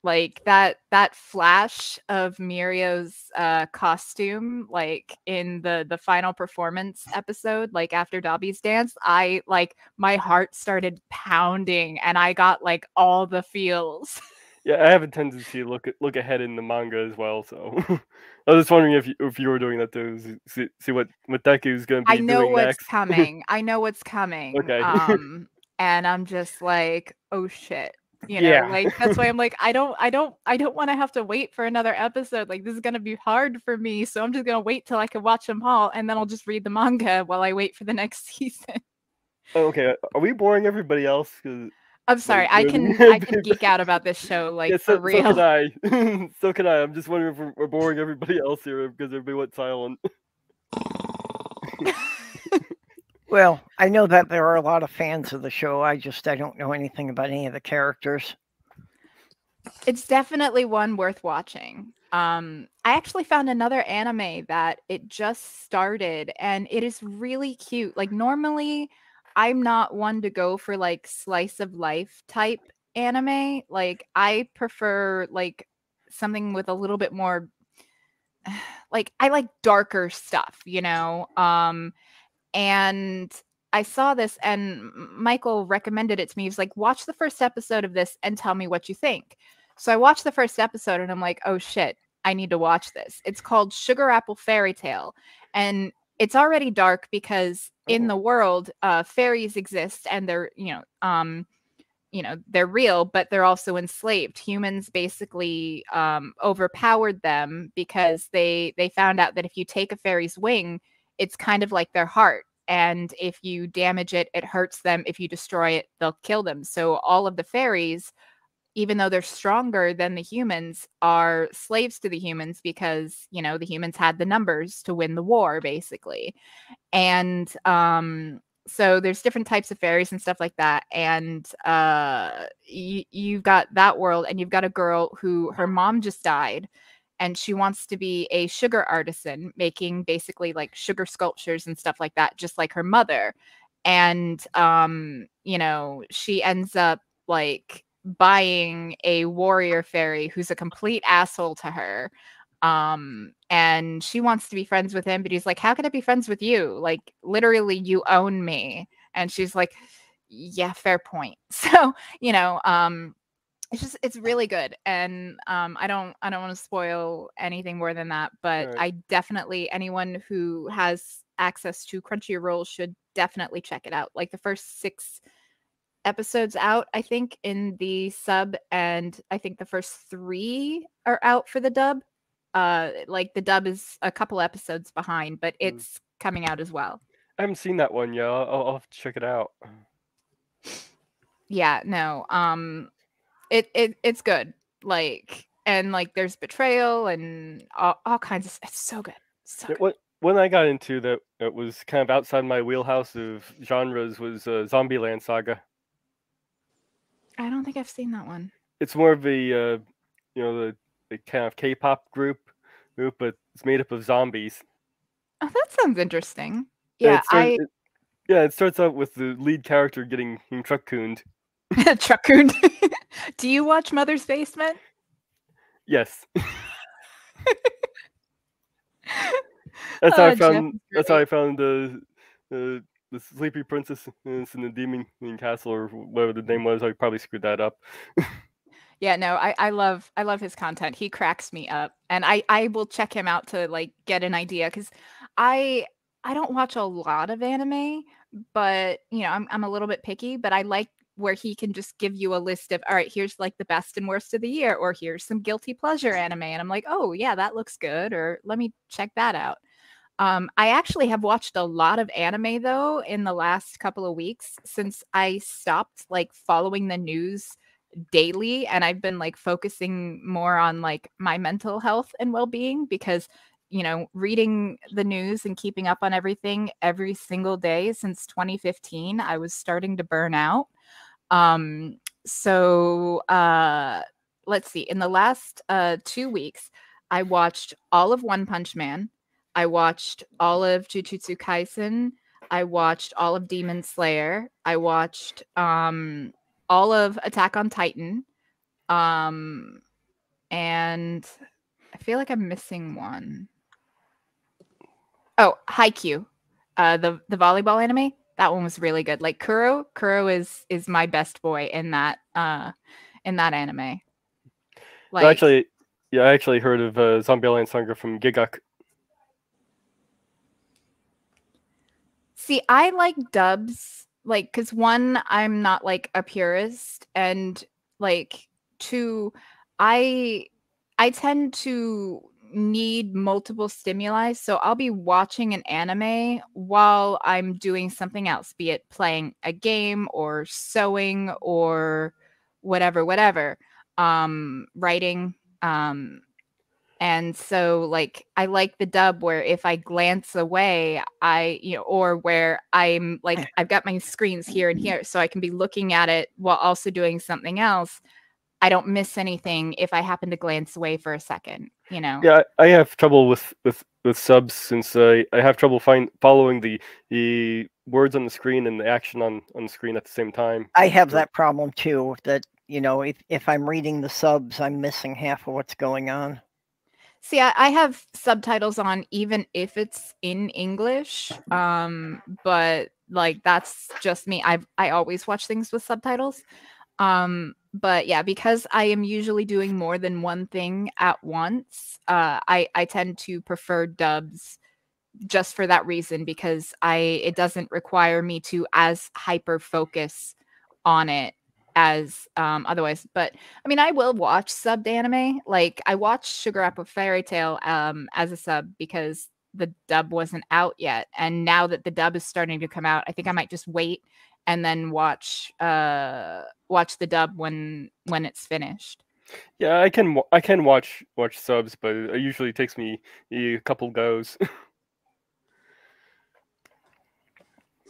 like that flash of Mirio's costume, like in the final performance episode, like after Dobby's dance, I like my heart started pounding and I got like all the feels. Yeah, I have a tendency to look ahead in the manga as well, so I was just wondering if you were doing that too, see what Deku's gonna be doing next. I know what's coming. I know what's coming. Okay. And I'm just like, oh shit. Like that's why I'm like, I don't want to have to wait for another episode. Like this is gonna be hard for me, so I'm just gonna wait till I can watch them all, and then I'll just read the manga while I wait for the next season. Okay, are we boring everybody else? I'm sorry, I can geek out about this show like for real. So can I. So can I. I'm just wondering if we're boring everybody else here because everybody went silent. Well, I know that there are a lot of fans of the show. I don't know anything about any of the characters. It's definitely one worth watching. I actually found another anime that it just started, and it is really cute. Like normally I'm not one to go for like slice of life type anime. Like I prefer like something with a little bit more like I like darker stuff, and I saw this and Michael recommended it to me. He was like, watch the first episode of this and tell me what you think. So I watched the first episode and I'm like, oh shit, I need to watch this. It's called Sugar Apple Fairy Tale. And it's already dark because in the world, fairies exist and they're, they're real, but they're also enslaved. Humans basically overpowered them because they found out that if you take a fairy's wing, it's kind of like their heart. And if you damage it, it hurts them. If you destroy it, they'll kill them. So all of the fairies, even though they're stronger than the humans, are slaves to the humans because, the humans had the numbers to win the war, basically. And so there's different types of fairies and stuff like that. And you've got that world, and you've got a girl who her mom just died, and she wants to be a sugar artisan, making basically like sugar sculptures and stuff like that, just like her mother. And, she ends up like buying a warrior fairy who's a complete asshole to her. And she wants to be friends with him, but he's like, how can I be friends with you? Like, literally, you own me. And she's like, yeah, fair point. So, it's really good. And I don't want to spoil anything more than that, but Right. I definitely, anyone who has access to Crunchyroll should definitely check it out. Like the first 6 episodes out, I think, in the sub, and I think the first 3 are out for the dub. Like the dub is a couple episodes behind, but it's coming out as well. I haven't seen that one yet. I'll have to check it out. Yeah, no. It's good. Like, and like there's betrayal and all kinds of, it's so good. So Yeah, good. When I got into that was kind of outside my wheelhouse of genres was Zombieland Saga. I don't think I've seen that one. It's more of a the kind of K-pop group, but it's made up of zombies. Oh, that sounds interesting. Yeah, it starts out with the lead character getting truck-cooned. Truck-cooned. Do you watch Mother's Basement? Yes. That's how I Jeff found. is That's how great. I found the Sleepy Princess in the Demon Castle, or whatever the name was. I probably screwed that up. Yeah, no, I love his content. He cracks me up, and I will check him out to like get an idea, because I don't watch a lot of anime, but I'm a little bit picky, but I like where he can just give you a list of, all right, here's like the best and worst of the year, or here's some guilty pleasure anime, and I'm like, oh yeah, that looks good, or let me check that out. I actually have watched a lot of anime though in the last couple of weeks, since I stopped like following the news daily, and I've been like focusing more on like my mental health and well-being, because reading the news and keeping up on everything every single day since 2015, I was starting to burn out. So let's see, in the last 2 weeks I watched all of One Punch Man, I watched all of Jujutsu Kaisen, I watched all of Demon Slayer, I watched all of Attack on Titan, and I feel like I'm missing one. Oh, Haikyuu, the volleyball anime. That one was really good. Like Kuro is my best boy in that anime. Like, I actually heard of Zombieland Saga from Gigak. see, I like dubs, like, because one, I'm not like a purist, and like 2, I tend to need multiple stimuli, so I'll be watching an anime while I'm doing something else, be it playing a game or sewing or whatever, writing, and so like I like the dub where if I glance away, or where I'm like, I've got my screens here and here, so I can be looking at it while also doing something else. I don't miss anything if I happen to glance away for a second, Yeah, I have trouble with subs, since I have trouble following the words on the screen and the action on the screen at the same time. I have that problem too, that if I'm reading the subs, I'm missing half of what's going on. See, I have subtitles on even if it's in English, but like that's just me. I always watch things with subtitles. But yeah, because I am usually doing more than one thing at once, I tend to prefer dubs just for that reason, because it doesn't require me to as hyper focus on it as otherwise. But I mean, I will watch subbed anime. Like I watched Sugar Apple Fairy Tale as a sub because the dub wasn't out yet, and now that the dub is starting to come out, I think I might just wait and then watch the dub when it's finished. Yeah, I can watch subs, but it usually takes me a couple goes.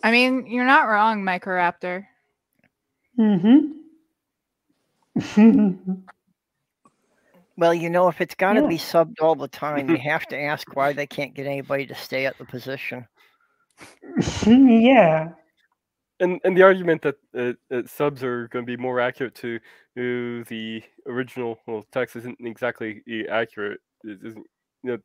I mean, you're not wrong, Microraptor. Well, you know, if it's got to be subbed all the time, you have to ask why they can't get anybody to stay at the position. Yeah. And the argument that subs are going to be more accurate to the original text isn't exactly accurate. It isn't,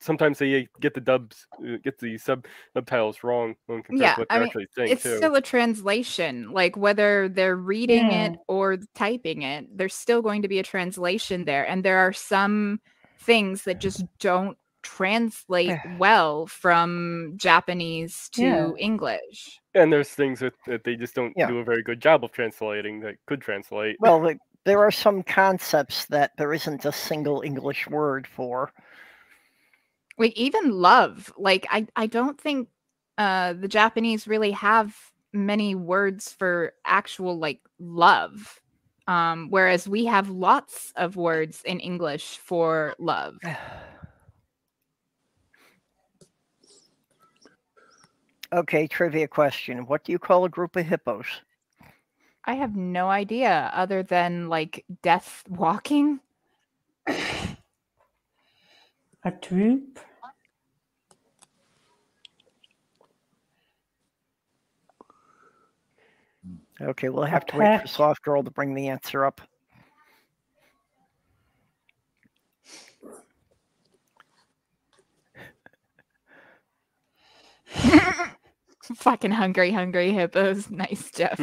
sometimes they get the dubs, get the subtitles wrong when compared to what they're actually saying it's too. still a translation. Like whether they're reading it or typing it, there's still going to be a translation there. And there are some things that just don't translate well from Japanese to English. And there's things that they just don't do a very good job of translating that could translate. Well, there are some concepts that there isn't a single English word for. Like even love. Like I don't think the Japanese really have many words for actual like love. Whereas we have lots of words in English for love. Okay, trivia question. What do you call a group of hippos? I have no idea other than like death walking. A troop? Okay, we'll have to wait for Soft Girl to bring the answer up. Fucking hungry hippos. Nice, Jeff.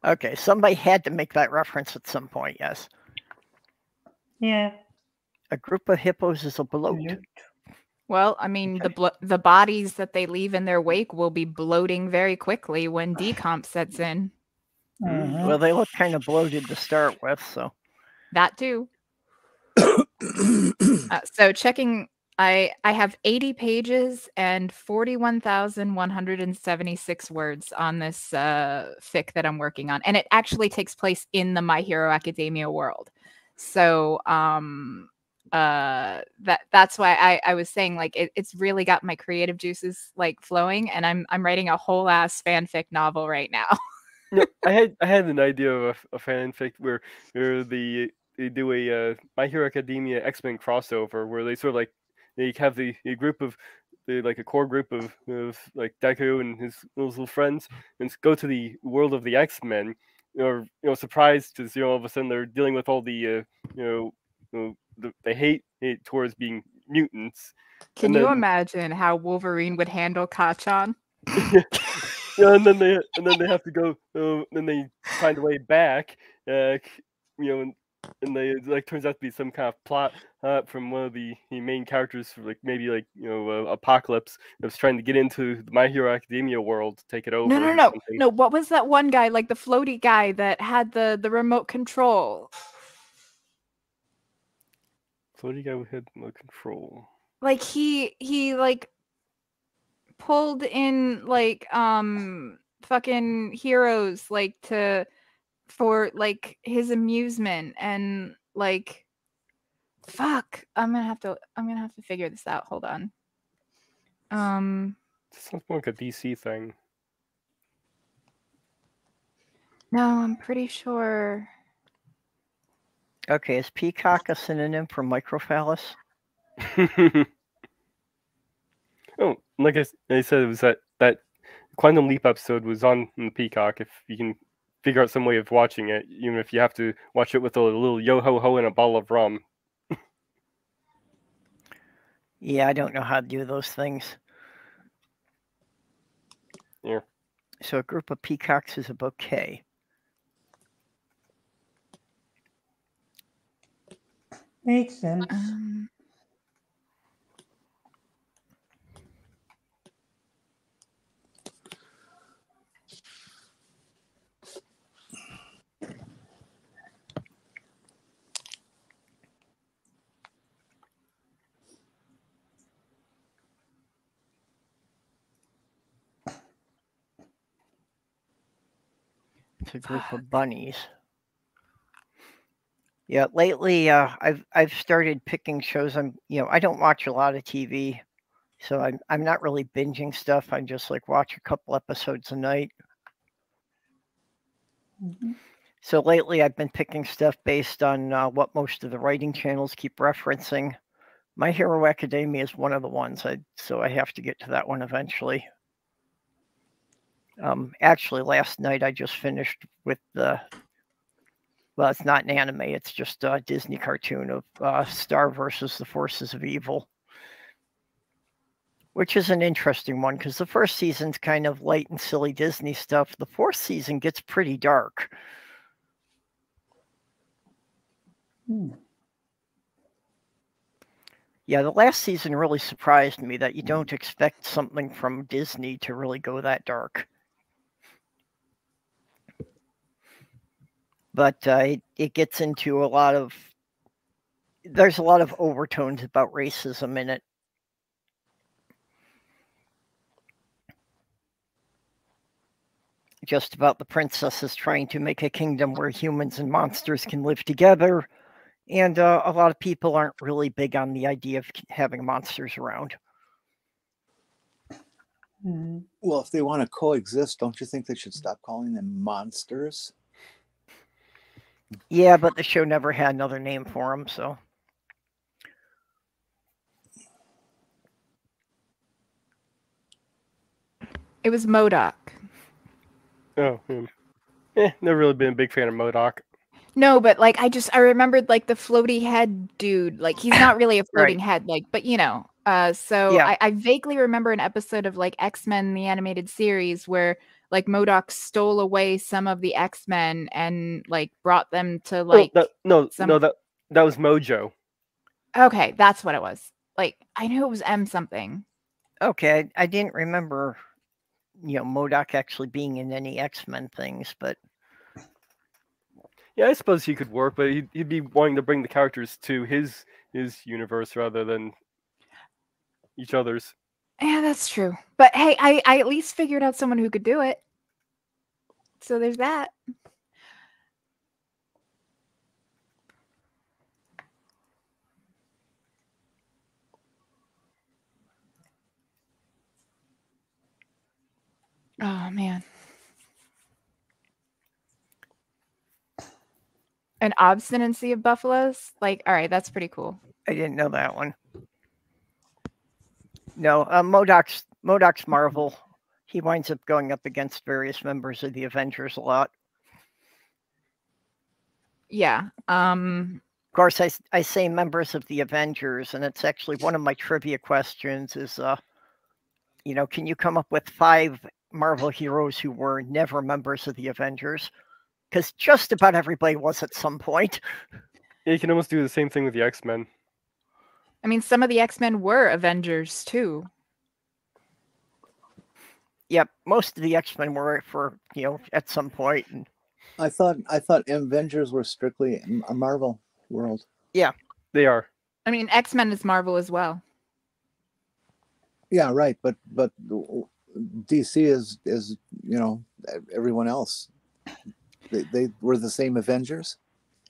Okay, somebody had to make that reference at some point, yes. Yeah. A group of hippos is a bloat. Well, I mean, the bodies that they leave in their wake will be bloating very quickly when decomp sets in. Well, they look kind of bloated to start with, so. That too. So checking, I have 80 pages and 41,176 words on this fic that I'm working on, and it actually takes place in the My Hero Academia world. So that's why I was saying like it's really got my creative juices like flowing, and I'm writing a whole ass fanfic novel right now. No, I had an idea of a fanfic where they do a My Hero Academia X-Men crossover where they sort of like they have a group of like a core group of like Deku and his little friends and go to the world of the X-Men, or surprised because all of a sudden they're dealing with all the the hate towards being mutants. Can you imagine how Wolverine would handle Kachan? Yeah, and then they have to go. Then they find a way back. And they like turns out to be some kind of plot from one of the main characters, like maybe like Apocalypse, that was trying to get into the My Hero Academia world to take it over. No. What was that one guy, like the floaty guy that had the remote control? Floaty guy had remote control. Like he like pulled in like fucking heroes like for like his amusement, and like fuck, I'm gonna have to figure this out. Hold on. This sounds more like a DC thing. No, I'm pretty sure. Okay, is peacock a synonym for microphallus? Oh, like I said, it was that Quantum Leap episode was on the Peacock. If you can figure out some way of watching it, even if you have to watch it with a little yo-ho-ho and a bottle of rum. Yeah, I don't know how to do those things. Yeah. So a group of peacocks is a bouquet. Makes sense. It's a group of bunnies. Yeah, lately I've started picking shows. I don't watch a lot of TV, so I'm not really binging stuff. I just like watch a couple episodes a night. Mhm. So lately I've been picking stuff based on what most of the writing channels keep referencing. My Hero Academia is one of the ones, so I have to get to that one eventually. Actually, last night I just finished with well, it's not an anime, it's just a Disney cartoon of Star versus the Forces of Evil, which is an interesting one because the first season's kind of light and silly Disney stuff. The fourth season gets pretty dark. Yeah, the last season really surprised me that you don't expect something from Disney to really go that dark. But it gets into there's a lot of overtones about racism in it. Just about the princesses trying to make a kingdom where humans and monsters can live together. And a lot of people aren't really big on the idea of having monsters around. Well, if they want to coexist, don't you think they should stop calling them monsters? Yeah, but the show never had another name for them, so. It was MODOK. Oh, never really been a big fan of MODOK. No, but like I remembered like the floaty head dude. Like he's not really a floating Right. head, like, but so Yeah. I vaguely remember an episode of like X-Men the animated series where like MODOK stole away some of the X-Men and like brought them to like that was Mojo. Okay, that's what it was. Like I knew it was M something. Okay, I didn't remember MODOK actually being in any X-Men things, but yeah, I suppose he could work, but he'd be wanting to bring the characters to his universe rather than each other's. Yeah, that's true. But hey, I at least figured out someone who could do it. So there's that. Oh man. An obstinacy of buffaloes? Like, all right, that's pretty cool. I didn't know that one. No, MODOK's Marvel. He winds up going up against various members of the Avengers a lot. Yeah. Of course, I say members of the Avengers, and it's actually one of my trivia questions is, can you come up with 5 Marvel heroes who were never members of the Avengers? Because just about everybody was at some point. Yeah, you can almost do the same thing with the X-Men. I mean, some of the X-Men were Avengers too. Yep, most of the X-Men were at some point. And I thought Avengers were strictly a Marvel world. Yeah, they are. I mean, X-Men is Marvel as well. Yeah, right. But DC is everyone else. They were the same Avengers?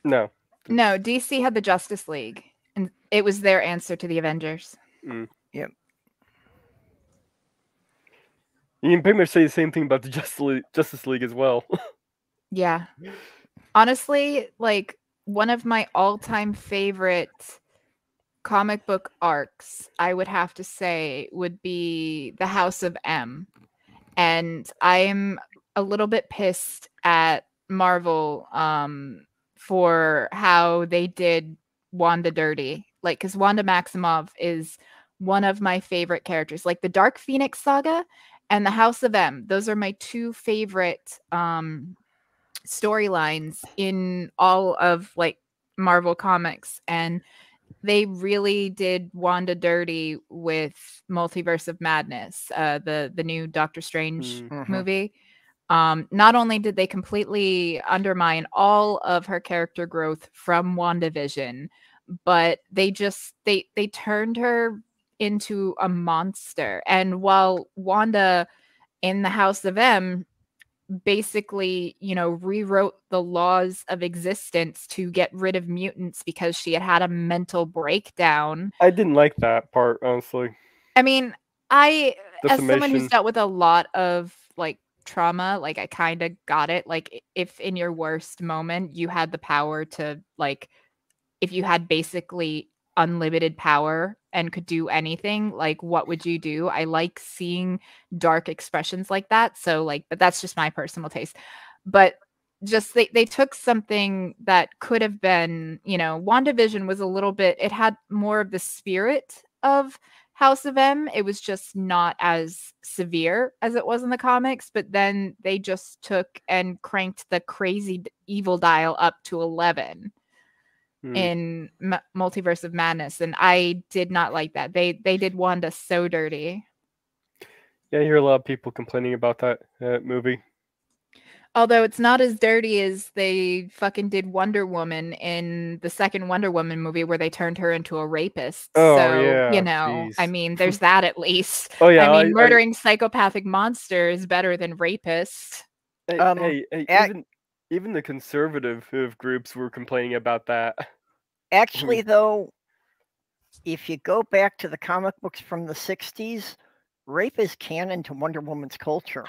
No. No, DC had the Justice League, and it was their answer to the Avengers. Yep. You can pretty much say the same thing about the Justice League as well. Yeah. Honestly, like one of my all-time favorite comic book arcs, I would have to say, would be the House of M. And I'm a little bit pissed at Marvel for how they did Wanda dirty. Like, because Wanda Maximoff is one of my favorite characters. Like the Dark Phoenix saga and the House of M. Those are my 2 favorite storylines in all of like Marvel Comics, and they really did Wanda dirty with Multiverse of Madness, the new Doctor Strange movie. Not only did they completely undermine all of her character growth from WandaVision, but they turned her into a monster. And while Wanda in the House of M basically, rewrote the laws of existence to get rid of mutants because she had a mental breakdown. I didn't like that part, honestly. I mean, as someone who's Decimation. dealt with a lot of like trauma, like I kind of got it. Like if in your worst moment you had the power to like, if you had basically unlimited power and could do anything, like what would you do? I like seeing dark expressions like that. So like, but that's just my personal taste. But just they took something that could have been, WandaVision was a little bit, it had more of the spirit of House of M. It was just not as severe as it was in the comics, but then they just took and cranked the crazy evil dial up to 11 in Multiverse of Madness, and I did not like that. They did Wanda so dirty. Yeah, I hear a lot of people complaining about that movie. Although it's not as dirty as they fucking did Wonder Woman in the second Wonder Woman movie where they turned her into a rapist. Oh, so, yeah, I geez. mean, there's that at least. Oh, yeah, I mean, murdering psychopathic monster is better than rapist. Hey, even the conservative groups were complaining about that. Actually, though, if you go back to the comic books from the 60s, rape is canon to Wonder Woman's culture.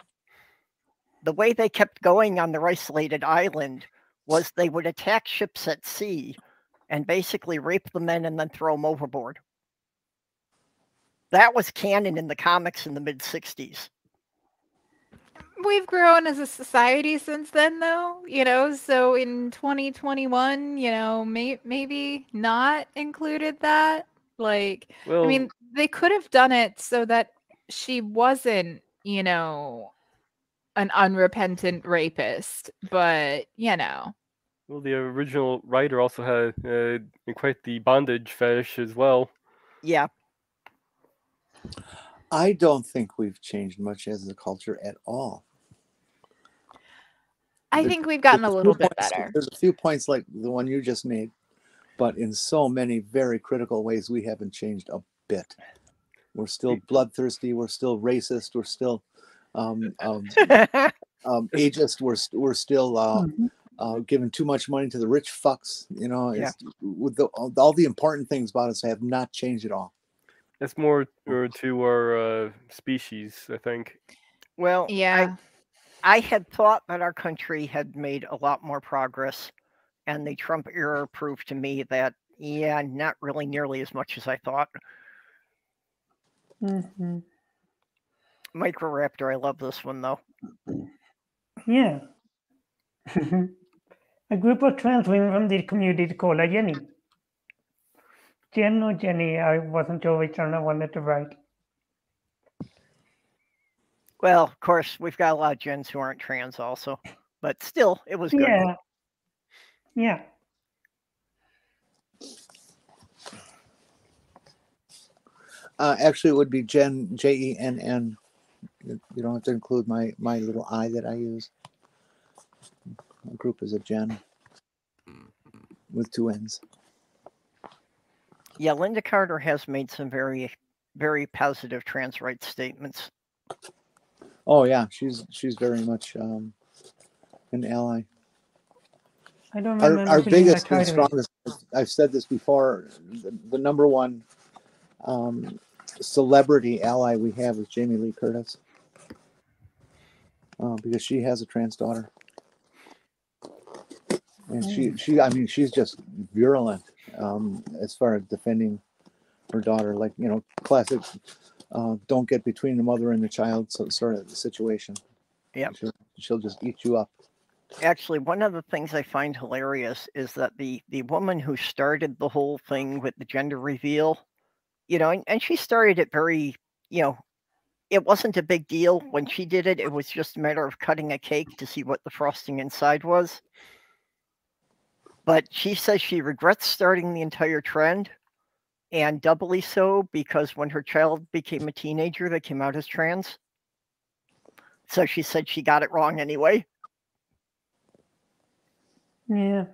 The way they kept going on their isolated island was they would attack ships at sea and basically rape the men and then throw them overboard. That was canon in the comics in the mid-60s. We've grown as a society since then, though, so in 2021, maybe not included that. Like, Well, I mean, they could have done it so that she wasn't, an unrepentant rapist, but, Well, the original writer also had quite the bondage fetish as well. Yeah. I don't think we've changed much as a culture at all. I think we've gotten a little bit better. There's a few points like the one you just made, but in so many very critical ways, we haven't changed a bit. We're still bloodthirsty. We're still racist. We're still ageist. We're still giving too much money to the rich fucks. With all the important things about us have not changed at all. It's more to our species, I think. Well, yeah. I had thought that our country had made a lot more progress, and the Trump era proved to me that, not really nearly as much as I thought. Microraptor, I love this one, though. Yeah. A group of trans women from the community called her Jenny. Jen or Jenny, I wasn't sure which one I wanted to write. Well, of course, we've got a lot of gens who aren't trans also, but still, it was good. Yeah. Actually, it would be Jen, Jenn. You don't have to include my little I that I use. My group is a Jen with 2 N's. Yeah, Linda Carter has made some very, very positive trans rights statements. Oh yeah, she's very much an ally. I don't remember our biggest and strongest. I've said this before. The number one celebrity ally we have is Jamie Lee Curtis, because she has a trans daughter, and she's just virulent as far as defending her daughter, like classic. Don't get between the mother and the child, sort of the situation. Yeah, she'll just eat you up. Actually, one of the things I find hilarious is that the woman who started the whole thing with the gender reveal, and she started it very, it wasn't a big deal when she did it. It was just a matter of cutting a cake to see what the frosting inside was. But she says she regrets starting the entire trend, and doubly so because when her child became a teenager, they came out as trans. So she said she got it wrong anyway. Yeah.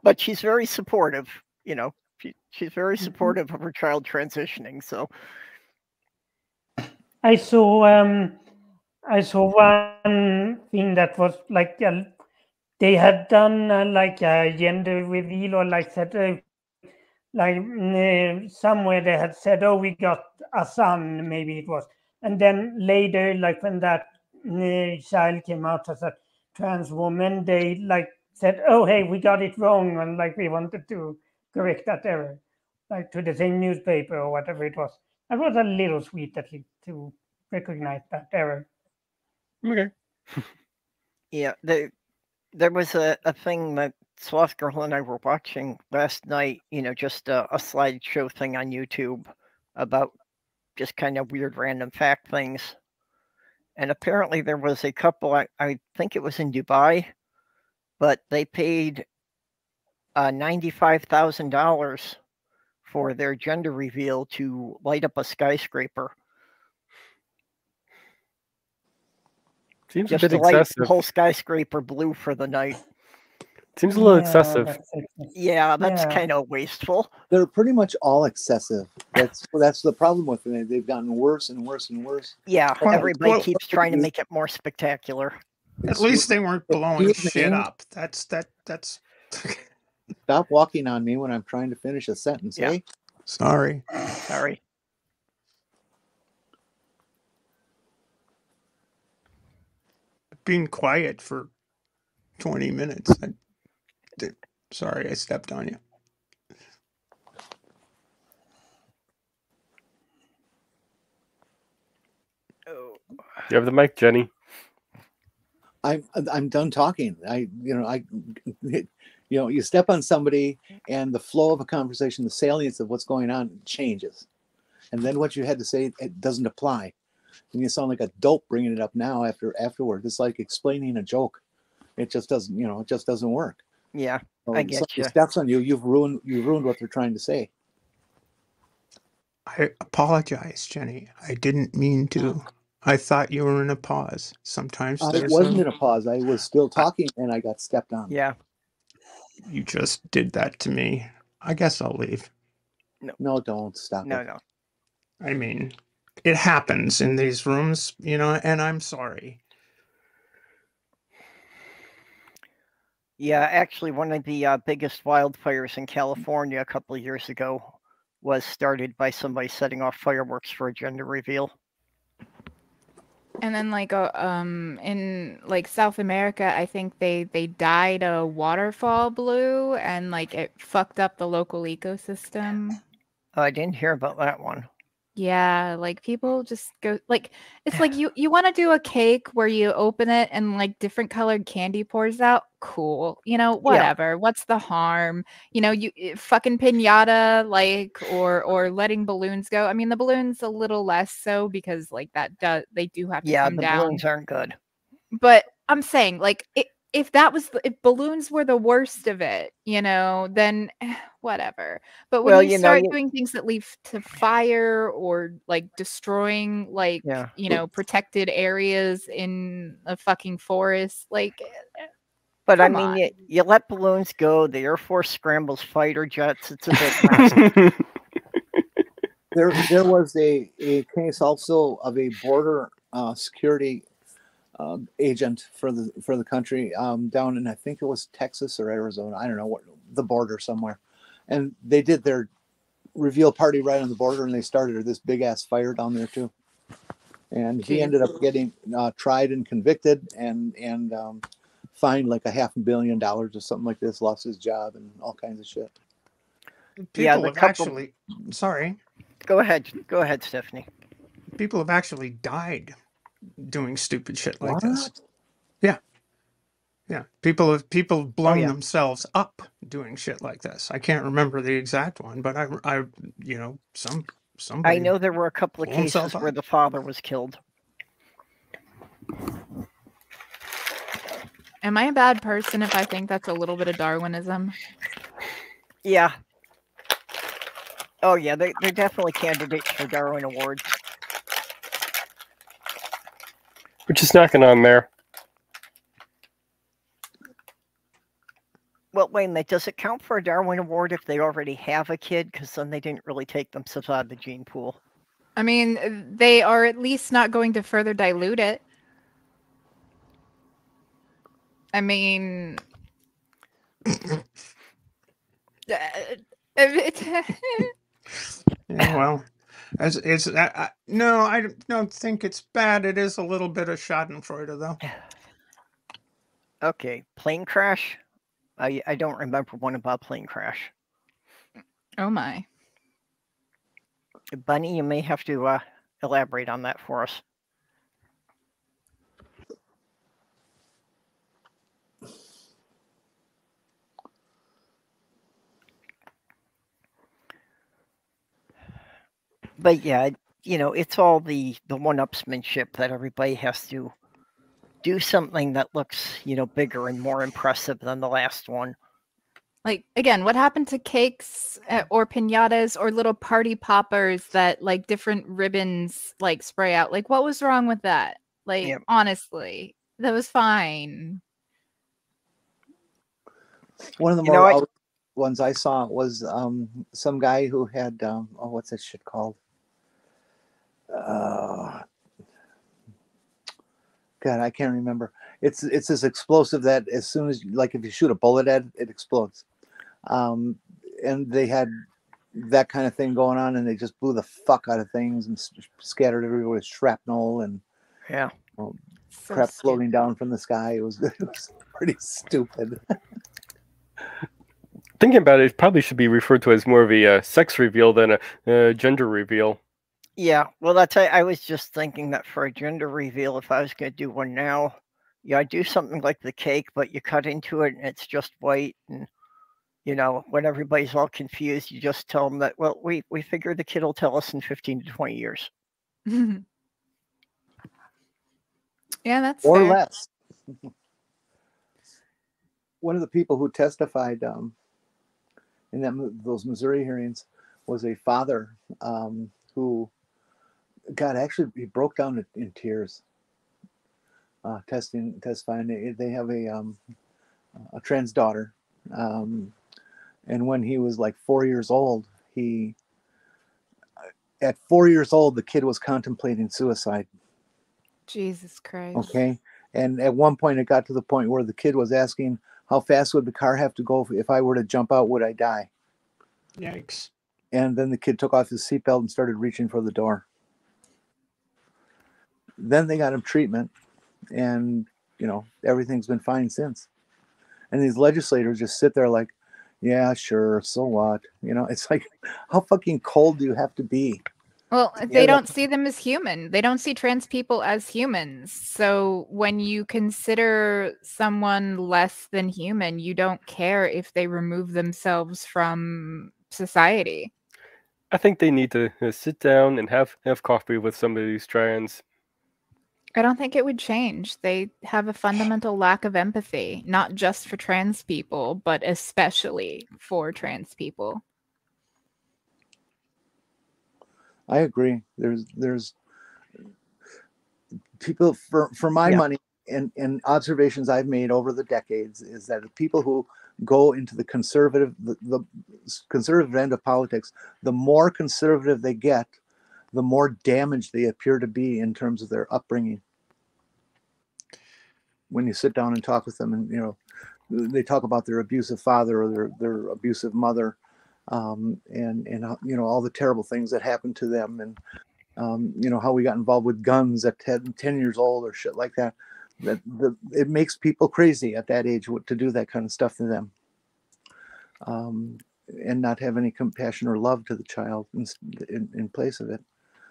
But she's very supportive, you know. She's very supportive of her child transitioning. So I saw one thing that was like they had done like a gender reveal, or like said somewhere they had said, "Oh, we got a son," maybe it was, and then later, like when that child came out as a trans woman, they like said, "Oh, hey, we got it wrong," and like we wanted to correct that error, like to the same newspaper or whatever it was. That was a little sweet, at least, to recognize that error. Okay. yeah, there was a thing that Sloth Girl and I were watching last night, you know, just a slideshow thing on YouTube about just kind of weird random fact things. And apparently there was a couple, I think it was in Dubai, but they paid $95,000 for their gender reveal to light up a skyscraper. Seems Just a bit to light excessive. the whole skyscraper blue for the night. Seems a little excessive. Yeah, that's kind of wasteful. They're pretty much all excessive. That's the problem with them. They've gotten worse and worse and worse. Yeah, Well, everybody keeps trying to make it more spectacular. At least they weren't blowing shit up. That's Stop walking on me when I'm trying to finish a sentence, Yeah. eh? Sorry. Sorry. Being quiet for 20 minutes. Sorry, I stepped on you. Oh. You have the mic, Jenny. I'm done talking. You step on somebody and the flow of a conversation, the salience of what's going on changes. And then what you had to say, it doesn't apply. And you sound like a dope bringing it up now afterward. It's like explaining a joke. It just doesn't, it just doesn't work. Yeah, So I get somebody you. steps on you, you've ruined what they're trying to say. I apologize, Jenny. I didn't mean to. I thought you were in a pause. Sometimes I there's wasn't in a pause. I was still talking and I got stepped on. Yeah. You just did that to me. I guess I'll leave. No, don't stop it. No. I mean, it happens in these rooms, and I'm sorry. Yeah, actually, one of the biggest wildfires in California a couple of years ago was started by somebody setting off fireworks for a gender reveal. And then in like South America, I think they dyed a waterfall blue, and like it fucked up the local ecosystem. Oh, I didn't hear about that one. Yeah, like people just go like it's like you want to do a cake where you open it and like different colored candy pours out. Cool, whatever. Yeah. What's the harm? You fucking piñata, like or letting balloons go. I mean, the balloons a little less so because like they do have to come down. Yeah, the balloons aren't good. But I'm saying like if balloons were the worst of it, then whatever. But when you start doing things that lead to fire or like destroying protected areas in a fucking forest, like. But I mean, you let balloons go. The Air Force scrambles fighter jets. It's a bit messy. There was a case also of a border security agent for the country down in, I think it was Texas or Arizona. I don't know, the border somewhere. And they did their reveal party right on the border, and they started this big ass fire down there too. And he ended up getting tried and convicted and fined like $500 million or something like this, lost his job and all kinds of shit. People have actually, sorry. Go ahead, Stephanie. People have actually died doing stupid shit like this. Yeah. People blown themselves up doing shit like this. I can't remember the exact one, but somebody. I know there were a couple of cases where the father was killed. Am I a bad person if I think that's a little bit of Darwinism? Yeah. Oh yeah, they're definitely candidates for Darwin Awards. Which is knocking on there. Well, wait a minute. Does it count for a Darwin Award if they already have a kid? Because then they didn't really take themselves out of the gene pool. I mean, they are at least not going to further dilute it. I mean... Yeah, well, no, I don't think it's bad. It is a little bit of Schadenfreude, though. Okay, plane crash. I don't remember one about plane crash. Oh my. Bunny, you may have to elaborate on that for us. But yeah, you know, it's all the one-upsmanship that everybody has to do something that looks, you know, bigger and more impressive than the last one. Like, again, what happened to cakes or piñatas or little party poppers that, like, different ribbons, like, spray out? Like, what was wrong with that? Like, Yep. honestly, that was fine. One of the more ones I saw was some guy who had, oh, what's that shit called? God, I can't remember. It's this explosive that as soon as, like, if you shoot a bullet at it, it explodes. And they had that kind of thing going on, and they just blew the fuck out of things and scattered everywhere with shrapnel and yeah, crap floating down from the sky. It was pretty stupid. Thinking about it, it probably should be referred to as more of a sex reveal than a gender reveal. Yeah, well, that's I was just thinking that for a gender reveal, if I was going to do one now, yeah, I'd do something like the cake, but you cut into it and it's just white, and you know, when everybody's all confused, you just tell them that, well, we figure the kid will tell us in 15 to 20 years. Yeah, that's or fair. less. One of the people who testified in those Missouri hearings was a father who, God, actually, he broke down in tears testifying. They have a trans daughter, and when he was like 4 years old, at 4 years old, the kid was contemplating suicide. Jesus Christ. Okay, and at one point, it got to the point where the kid was asking, "How fast would the car have to go if I were to jump out? Would I die?" Yikes. And then the kid took off his seatbelt and started reaching for the door. Then they got him treatment, and you know, everything's been fine since. And these legislators just sit there like, yeah, sure, so what? You know, it's like, how fucking cold do you have to be? Well, they don't see them as human. They don't see trans people as humans. So when you consider someone less than human, you don't care if they remove themselves from society. I think they need to sit down and have coffee with some of these trans. I don't think it would change. They have a fundamental lack of empathy, not just for trans people, but especially for trans people. I agree. There's people, for my money, and observations I've made over the decades, is that the people who go into the conservative end of politics, the more conservative they get, the more damaged they appear to be in terms of their upbringing. When you sit down and talk with them, and you know, they talk about their abusive father or their abusive mother, and you know, all the terrible things that happened to them, and you know, how we got involved with guns at 10 years old or shit like that. It makes people crazy at that age to do that kind of stuff to them, and not have any compassion or love to the child in place of it.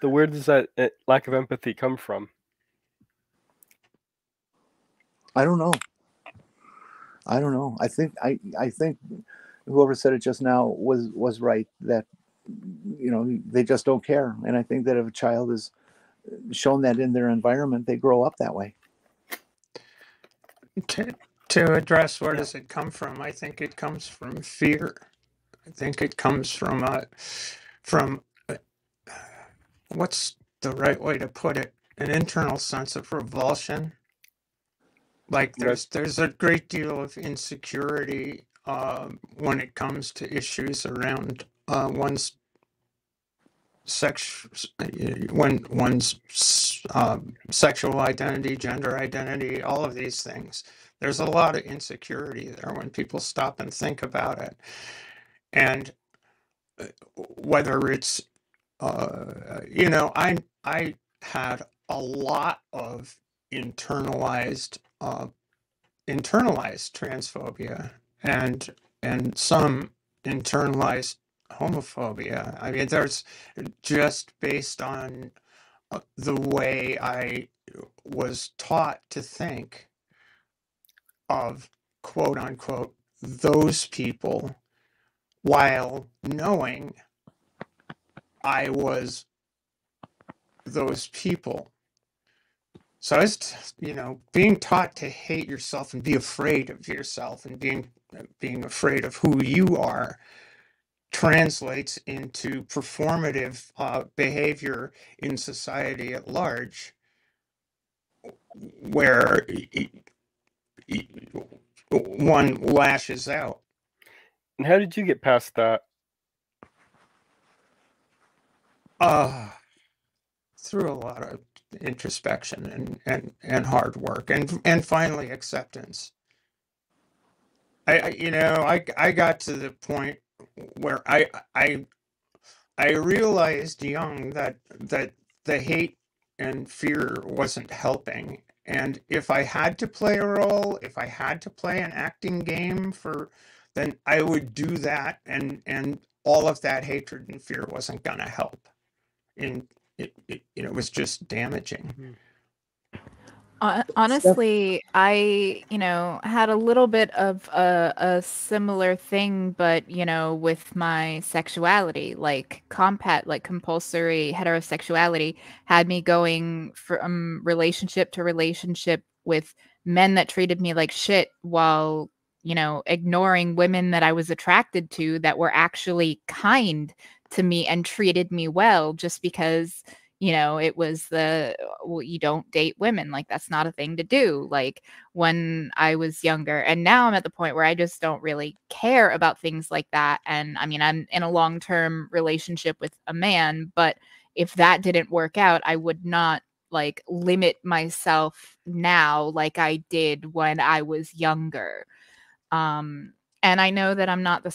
So where does that lack of empathy come from? I don't know. I think whoever said it just now was right, that you know, they just don't care. And I think that if a child is shown that in their environment, they grow up that way. To address where does it come from, I think it comes from fear. I think it comes from what's the right way to put it? An internal sense of revulsion. Like there's a great deal of insecurity when it comes to issues around one's sexual identity, gender identity, all of these things. There's a lot of insecurity there when people stop and think about it. And whether it's, I had a lot of internalized transphobia and some internalized homophobia. I mean, there's just based on the way I was taught to think of quote unquote those people, while knowing I was those people. So it's, being taught to hate yourself and be afraid of yourself and being afraid of who you are translates into performative behavior in society at large, where one lashes out. And how did you get past that? Through a lot of introspection and hard work and finally acceptance. I got to the point where I realized young that the hate and fear wasn't helping, and if I had to play a role, if I had to play an acting game then I would do that, and all of that hatred and fear wasn't gonna help. It was just damaging. Honestly, I, had a little bit of a similar thing, but, with my sexuality, like compulsory heterosexuality had me going from relationship to relationship with men that treated me like shit while, ignoring women that I was attracted to that were actually kind to me and treated me well, just because it was you don't date women, like that's not a thing to do, like when I was younger. And now I'm at the point where I just don't really care about things like that. And I mean, I'm in a long-term relationship with a man, but if that didn't work out, I would not like limit myself now like I did when I was younger. And I know that I'm not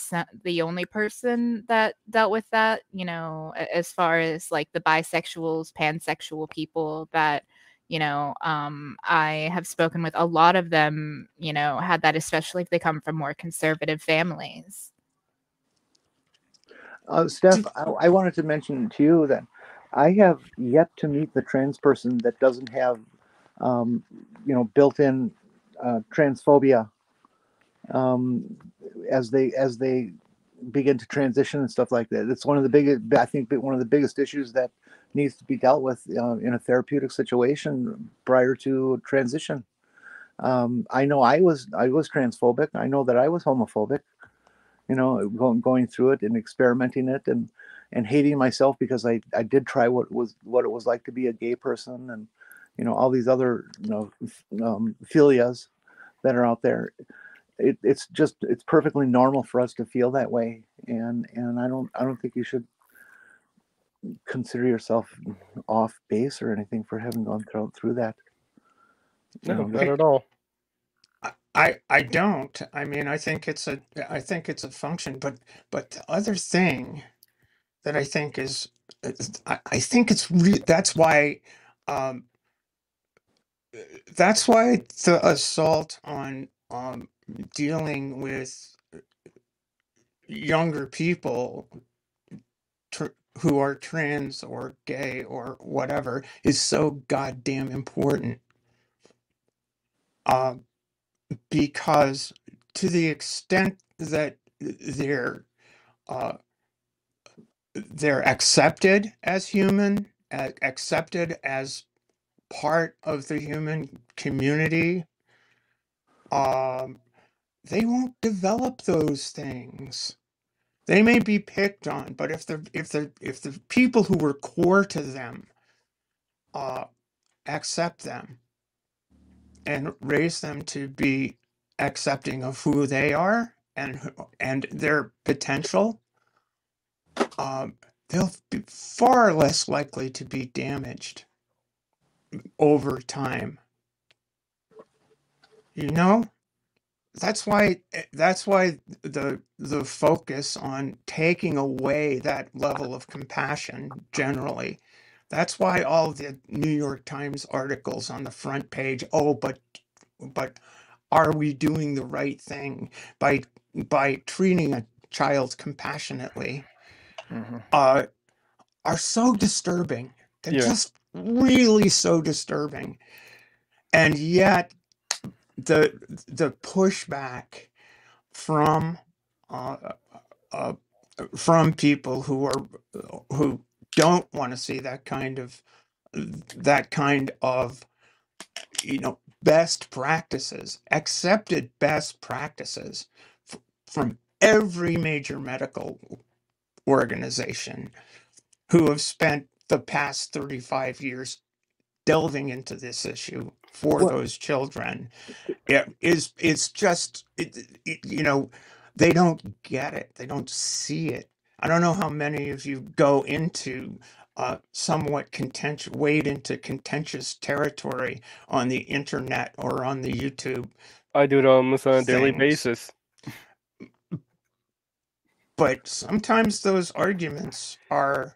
the only person that dealt with that, as far as like the bisexuals, pansexual people that, I have spoken with. A lot of them, had that, especially if they come from more conservative families. Steph, I wanted to mention to you that I have yet to meet the trans person that doesn't have, built-in transphobia as they begin to transition and stuff like that. It's one of the biggest issues that needs to be dealt with in a therapeutic situation prior to transition. I know I was transphobic. I know that I was homophobic, going through it and experimenting it and hating myself because I did try what it was like to be a gay person, and all these other philias that are out there. It's perfectly normal for us to feel that way, and I don't think you should consider yourself off base or anything for having gone through that. No, not at all. I don't. I mean, I think it's a function, but the other thing that I think is, I think it's that's why the assault on dealing with younger people who are trans or gay or whatever is so goddamn important. Because to the extent that they're accepted as human, accepted as part of the human community, they won't develop those things. They may be picked on, but if the people who were core to them accept them and raise them to be accepting of who they are and their potential, they'll be far less likely to be damaged over time. You know, that's why the focus on taking away that level of compassion generally. That's why all the New York Times articles on the front page, oh, but are we doing the right thing by treating a child compassionately, are so disturbing. They're just really so disturbing. And yet the pushback from people who don't want to see that kind of best practices, accepted best practices from every major medical organization who have spent the past 35 years delving into this issue for those children. It's just they don't get it. They don't see it. I don't know how many of you go into somewhat wade into contentious territory on the internet or on the YouTube. I do it almost on a daily basis. But sometimes those arguments are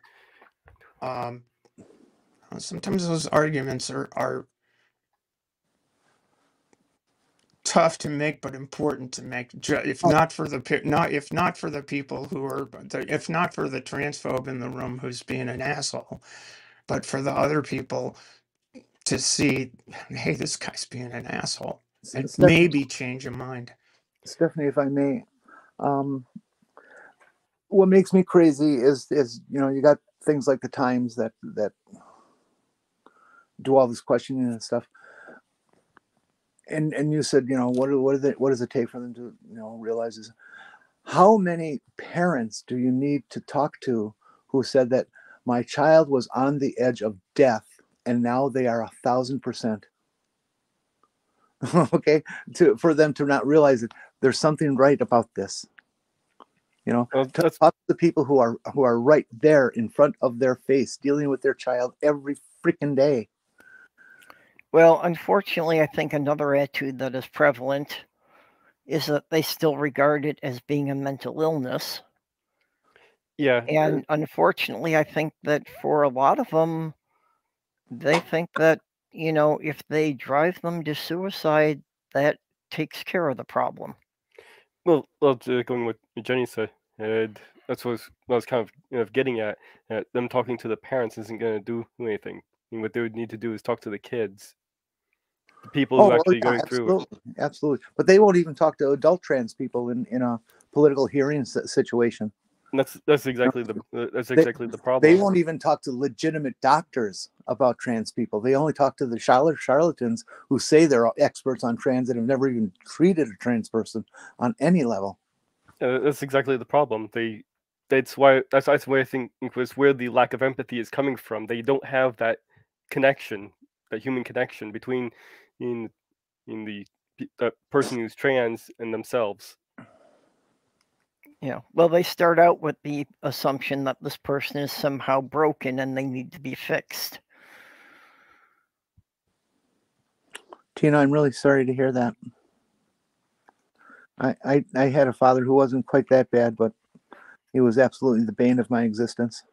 tough to make, but important to make. If not for the people who are, if not for the transphobe in the room who's being an asshole, but for the other people to see, hey, this guy's being an asshole, and maybe change your mind. Stephanie, if I may, what makes me crazy is you got things like the Times that do all this questioning and stuff. And you said, what does it take for them to realize this? How many parents do you need to talk to who said that my child was on the edge of death and now they are 1,000%? Okay, for them to not realize that there's something right about this. Talk to the people who are right there in front of their face, dealing with their child every freaking day. Well, unfortunately, I think another attitude that is prevalent is that they still regard it as being a mental illness. Yeah. And unfortunately, I think that for a lot of them, they think that, if they drive them to suicide, that takes care of the problem. Well, going with what Jenny said, that's what I was kind of getting at. Them talking to the parents isn't going to do anything. What they would need to do is talk to the kids. The people who actually going through it. Absolutely. But they won't even talk to adult trans people in a political hearing situation. And that's exactly the problem. They won't even talk to legitimate doctors about trans people. They only talk to the charlatans who say they're experts on trans and have never even treated a trans person on any level. That's exactly the problem. That's why I think was where the lack of empathy is coming from. They don't have that connection, that human connection between the person who's trans and themselves. Yeah, well, they start out with the assumption that this person is somehow broken and they need to be fixed. Tina, I'm really sorry to hear that. I had a father who wasn't quite that bad, but he was absolutely the bane of my existence.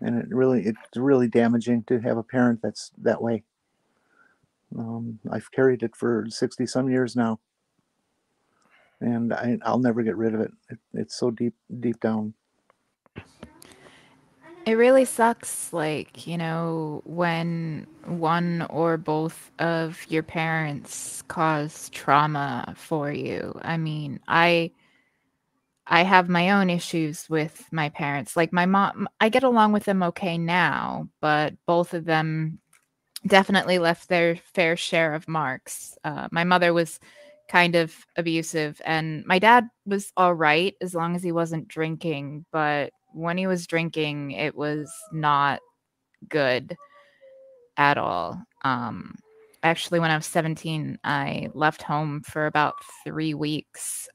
And it's really damaging to have a parent that's that way. I've carried it for 60 some years now. And I'll never get rid of it. It's so deep down. It really sucks, when one or both of your parents cause trauma for you. I mean, I have my own issues with my parents. Like my mom, I get along with them okay now, but both of them definitely left their fair share of marks. My mother was kind of abusive, and my dad was all right as long as he wasn't drinking. But when he was drinking, it was not good at all. Actually, when I was 17, I left home for about 3 weeks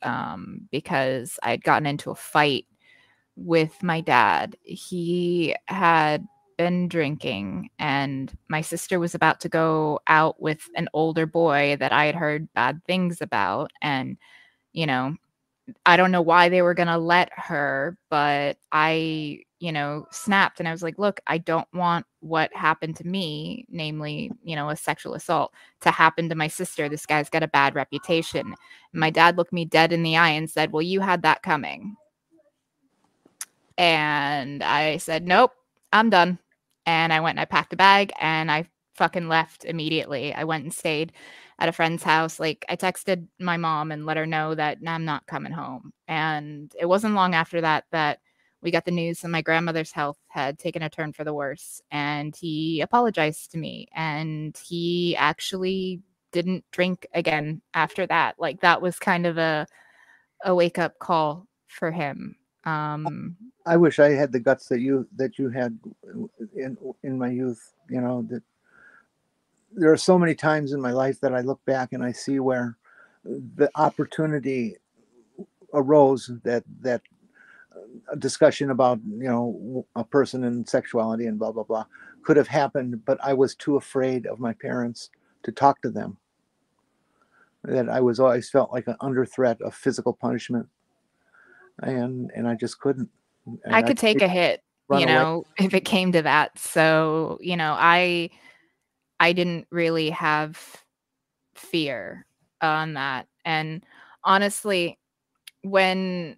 because I'd gotten into a fight with my dad. He had been drinking, and my sister was about to go out with an older boy that I had heard bad things about. And, you know, I don't know why they were going to let her, but I, snapped and I was like, look, I don't want what happened to me, namely, a sexual assault, to happen to my sister. This guy's got a bad reputation. And my dad looked me dead in the eye and said, well, you had that coming. And I said, nope, I'm done. And I went and I packed a bag and I fucking left immediately. I went and stayed at a friend's house. Like, I texted my mom and let her know that I'm not coming home. And it wasn't long after that we got the news that my grandmother's health had taken a turn for the worse. And he apologized to me. And he actually didn't drink again after that. Like, that was kind of a wake-up call for him. I wish I had the guts that you had in my youth. That there are so many times in my life that I look back and I see where the opportunity arose that a discussion about a person and sexuality and blah blah blah could have happened, but I was too afraid of my parents to talk to them. That I was always felt like under threat of physical punishment, and I just couldn't. And I could take a hit, if it came to that. So, I didn't really have fear on that. And honestly, when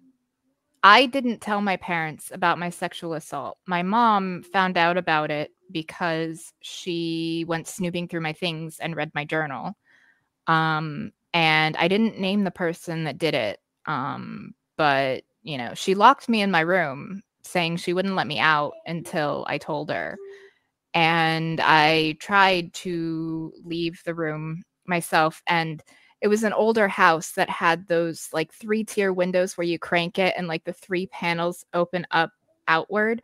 I didn't tell my parents about my sexual assault, my mom found out about it because she went snooping through my things and read my journal. And I didn't name the person that did it. But she locked me in my room saying she wouldn't let me out until I told her. And I tried to leave the room myself. And it was an older house that had those like 3-tier windows where you crank it and like the 3 panels open up outward.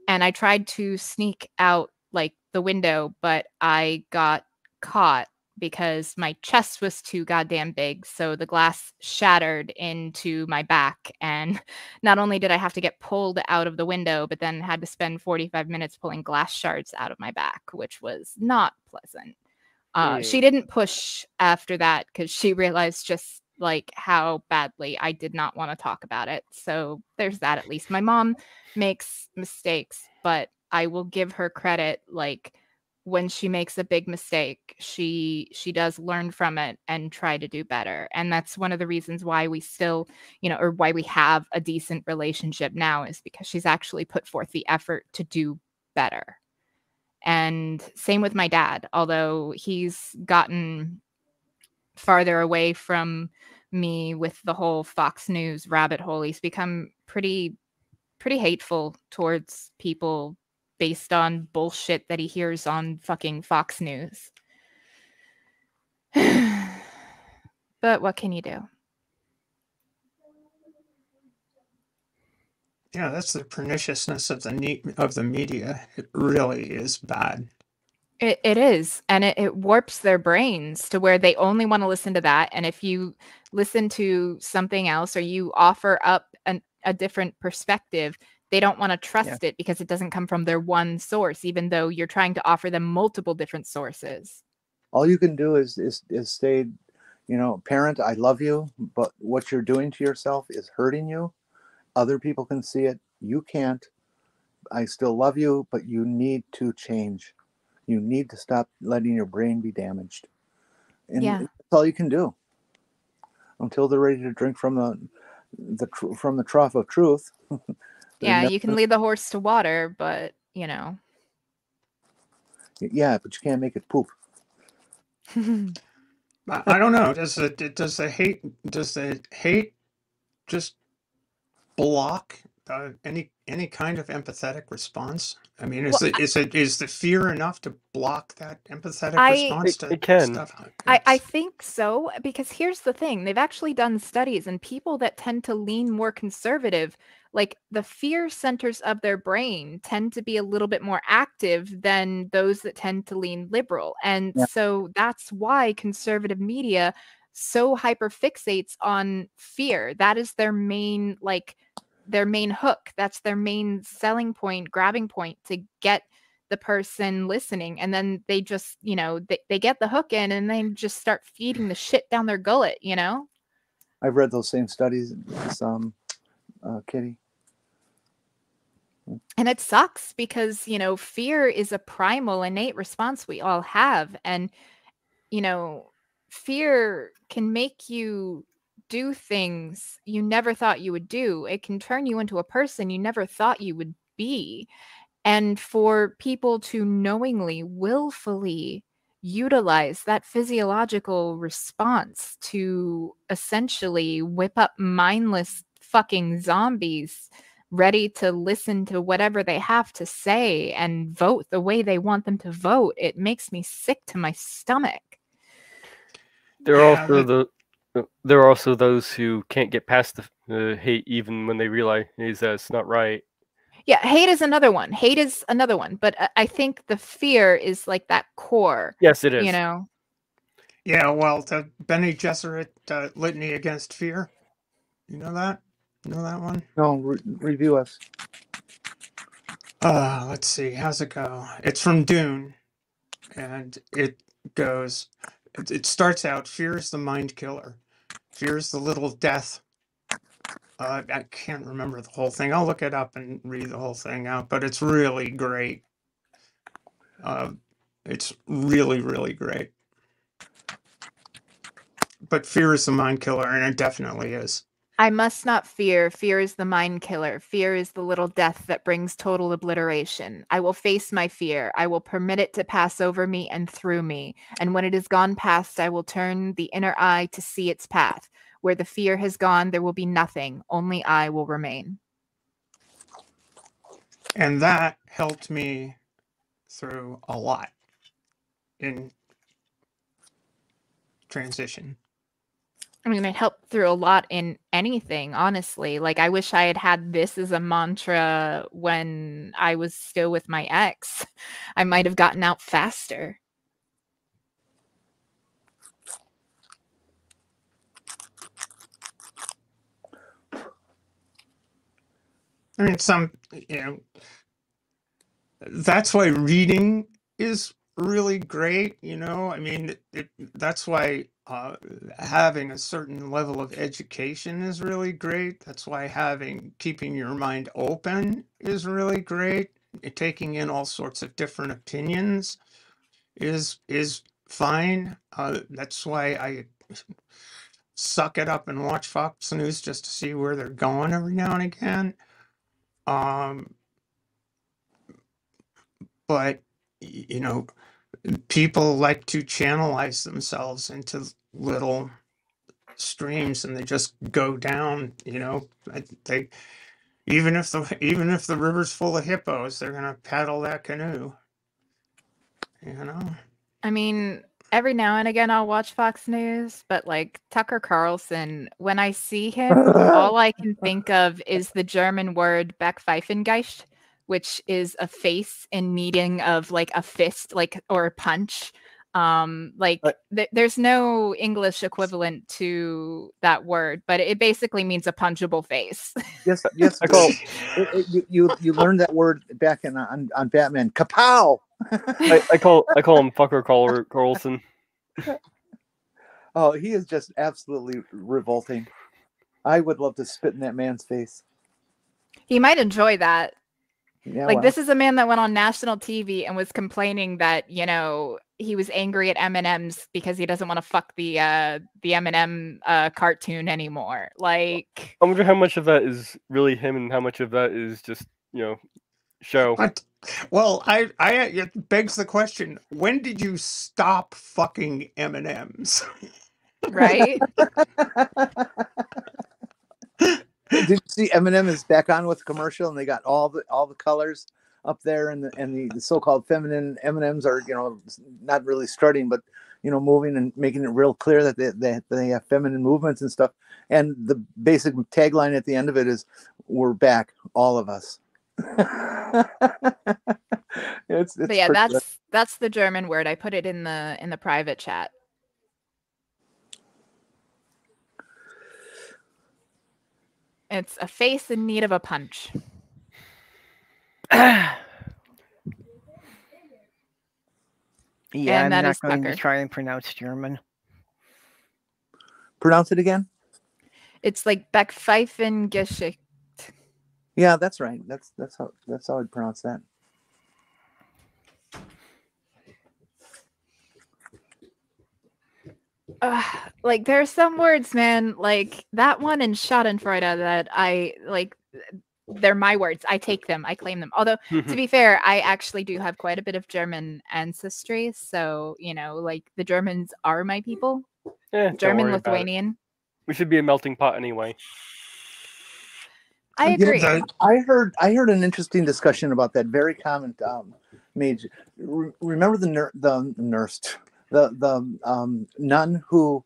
And I tried to sneak out like the window, but I got caught because my chest was too goddamn big. So the glass shattered into my back. And not only did I have to get pulled out of the window, but then had to spend 45 minutes pulling glass shards out of my back, which was not pleasant. She didn't push after that because she realized just like how badly I did not want to talk about it. So there's that. At least my mom makes mistakes, but I will give her credit. Like, when she makes a big mistake, she does learn from it and try to do better. And that's one of the reasons why we still, or why we have a decent relationship now, is because she's actually put forth the effort to do better. And same with my dad, although he's gotten farther away from me with the whole Fox News rabbit hole. He's become pretty hateful towards people based on bullshit that he hears on fucking Fox News. But what can you do? Yeah, that's the perniciousness of the media. It really is bad. It is. And it warps their brains to where they only want to listen to that. And if you listen to something else or you offer up a different perspective, they don't want to trust it because it doesn't come from their one source, even though you're trying to offer them multiple different sources. All you can do is say, parent, I love you, but what you're doing to yourself is hurting you. Other people can see it. You can't. I still love you, but you need to change. You need to stop letting your brain be damaged. And that's all you can do until they're ready to drink from the trough of truth. Yeah, you can lead the horse to water, but Yeah, but you can't make it poop. I don't know. Does the hate just block any kind of empathetic response? I mean, is the fear enough to block that empathetic response to it can. stuff? I think so, because here's the thing. They've actually done studies, and people that tend to lean more conservative, like the fear centers of their brain tend to be a little bit more active than those that tend to lean liberal. And so that's why conservative media so hyperfixates on fear. That is their main, their main hook. That's their main selling point, grabbing point to get the person listening. And then they just, they get the hook in and then just start feeding the shit down their gullet, I've read those same studies, Kitty. And it sucks because, fear is a primal, innate response we all have. And, fear can make you do things you never thought you would do. It can turn you into a person you never thought you would be. And for people to knowingly, willfully utilize that physiological response to essentially whip up mindless fucking zombies ready to listen to whatever they have to say and vote the way they want them to vote, it makes me sick to my stomach. There are also those who can't get past the hate even when they realize that it's not right. Yeah, hate is another one. But I think the fear is like that core. Yes, it is. Yeah, well, the Bene Gesserit litany against fear. You know that? You know that one? No, review us. Let's see. How's it go? It's from Dune. And it goes... It starts out, fear is the mind killer. Fear is the little death. I can't remember the whole thing. I'll look it up and read the whole thing out, but it's really great. It's really, really great. But fear is the mind killer, and it definitely is. I must not fear. Fear is the mind killer. Fear is the little death that brings total obliteration. I will face my fear. I will permit it to pass over me and through me. And when it is gone past, I will turn the inner eye to see its path. Where the fear has gone, there will be nothing. Only I will remain. And that helped me through a lot in transition. I mean, it helped through a lot in anything, honestly. Like, I wish I had had this as a mantra when I was still with my ex. I might have gotten out faster. I mean, that's why reading is really great, I mean, that's why having a certain level of education is really great. That's why keeping your mind open is really great. Taking in all sorts of different opinions is fine. That's why I suck it up and watch Fox News just to see where they're going every now and again. But people like to channelize themselves into little streams, and they just go down. They even if the river's full of hippos, they're gonna paddle that canoe. I mean, every now and again I'll watch Fox News, but like Tucker Carlson, when I see him, all I can think of is the German word Backpfeifengeist, which is a face in meaning of like a fist, or a punch. There's no English equivalent to that word, but it basically means a punchable face. Yes. You learned that word back on Batman. Kapow! I call him Fucker Carlson. Oh, he is just absolutely revolting. I would love to spit in that man's face. He might enjoy that. Yeah, this is a man that went on national TV and was complaining that, he was angry at M&Ms because he doesn't want to fuck the M&M cartoon anymore. I wonder how much of that is really him and how much of that is just, show. Well, it begs the question, when did you stop fucking M&Ms? Right? Did you see Eminem is back on with a commercial, and they got all the colors up there, and the so-called feminine M&Ms are, you know, not really strutting, but, you know, moving and making it real clear that they have feminine movements and stuff. And the basic tagline at the end of it is, "We're back, all of us." It's But yeah, pretty good. that's the German word. I put it in the private chat. It's a face in need of a punch. Yeah, And I'm that not is going Tucker. to try and pronounce German. Pronounce it again. It's like Backpfeifengeschichte. Yeah, that's right. That's how I'd pronounce that. Like there's some words, man, like that one in Schadenfreude that I like. They're my words. I take them. I claim them. Although, to be fair, I actually do have quite a bit of German ancestry. So, you know, like the Germans are my people. German, Lithuanian. We should be a melting pot anyway. I agree. I heard an interesting discussion about that very comment, Mage. Remember the nun who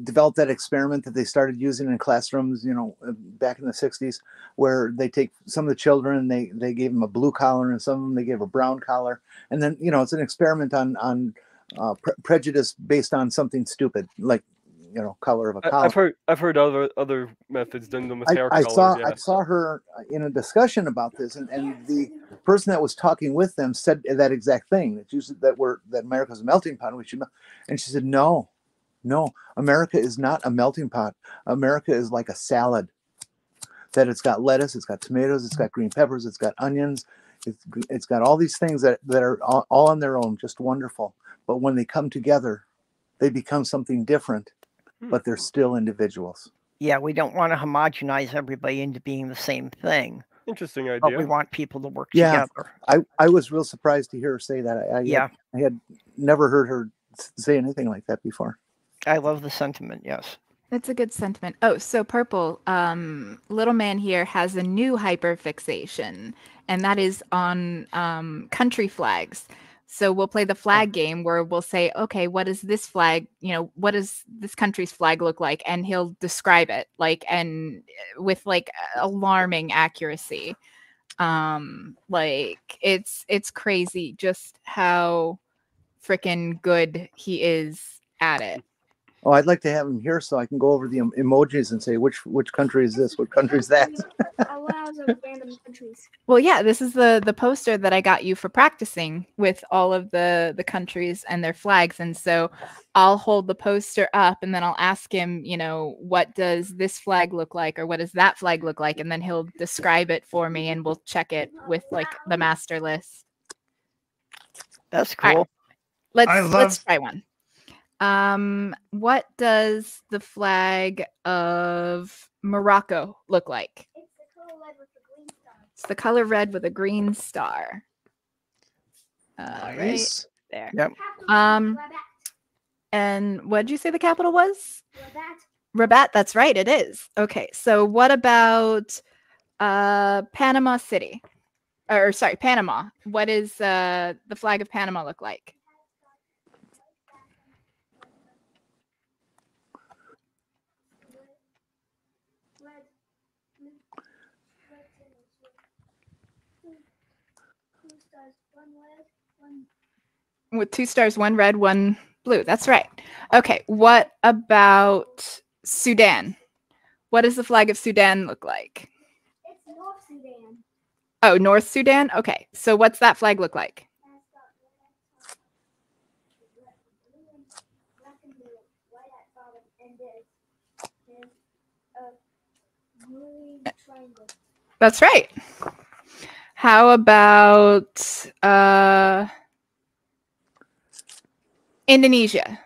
developed that experiment that they started using in classrooms, you know, back in the 60s, where they take some of the children and they gave them a blue collar, and some of them they gave a brown collar, and then, you know, it's an experiment on prejudice based on something stupid, like, you know, color of a collar. I've heard other methods done them with hair I colors. I saw her in a discussion about this, and the person that was talking with them said that exact thing, that America's a melting pot, and she said, no, America is not a melting pot. America is like a salad, that it's got lettuce, it's got tomatoes, it's got green peppers, it's got onions, it's got all these things that are all on their own, just wonderful. But when they come together, they become something different, but they're still individuals. Yeah, we don't want to homogenize everybody into being the same thing. Interesting idea. But we want people to work together. I was real surprised to hear her say that. I had never heard her say anything like that before. I love the sentiment, yes. That's a good sentiment. Oh, so Purple, little man here has a new hyperfixation, and that is on country flags. So we'll play the flag game where we'll say, okay, what is this flag? You know, what does this country's flag look like? And he'll describe it, like, and with like alarming accuracy. Like it's crazy just how freaking good he is at it. Oh, I'd like to have him here so I can go over the emojis and say which country is this, what country is that. Allows of random countries. Well, yeah, this is the poster that I got you for practicing with all of the countries and their flags. And so I'll hold the poster up and then I'll ask him, you know, what does this flag look like, or what does that flag look like? And then he'll describe it for me and we'll check it with like the master list. That's cool. Right. Let's try one. What does the flag of Morocco look like? It's the color red with a green star. Nice. Right there. Yep. And what did you say the capital was? Rabat. That's right. It is. Okay. So what about Panama City? Or sorry, Panama. What is the flag of Panama look like? With 2 stars, 1 red, 1 blue. That's right. Okay. What about Sudan? What does the flag of Sudan look like? It's North Sudan. Oh, North Sudan? Okay. So what's that flag look like? That's right. How about Indonesia?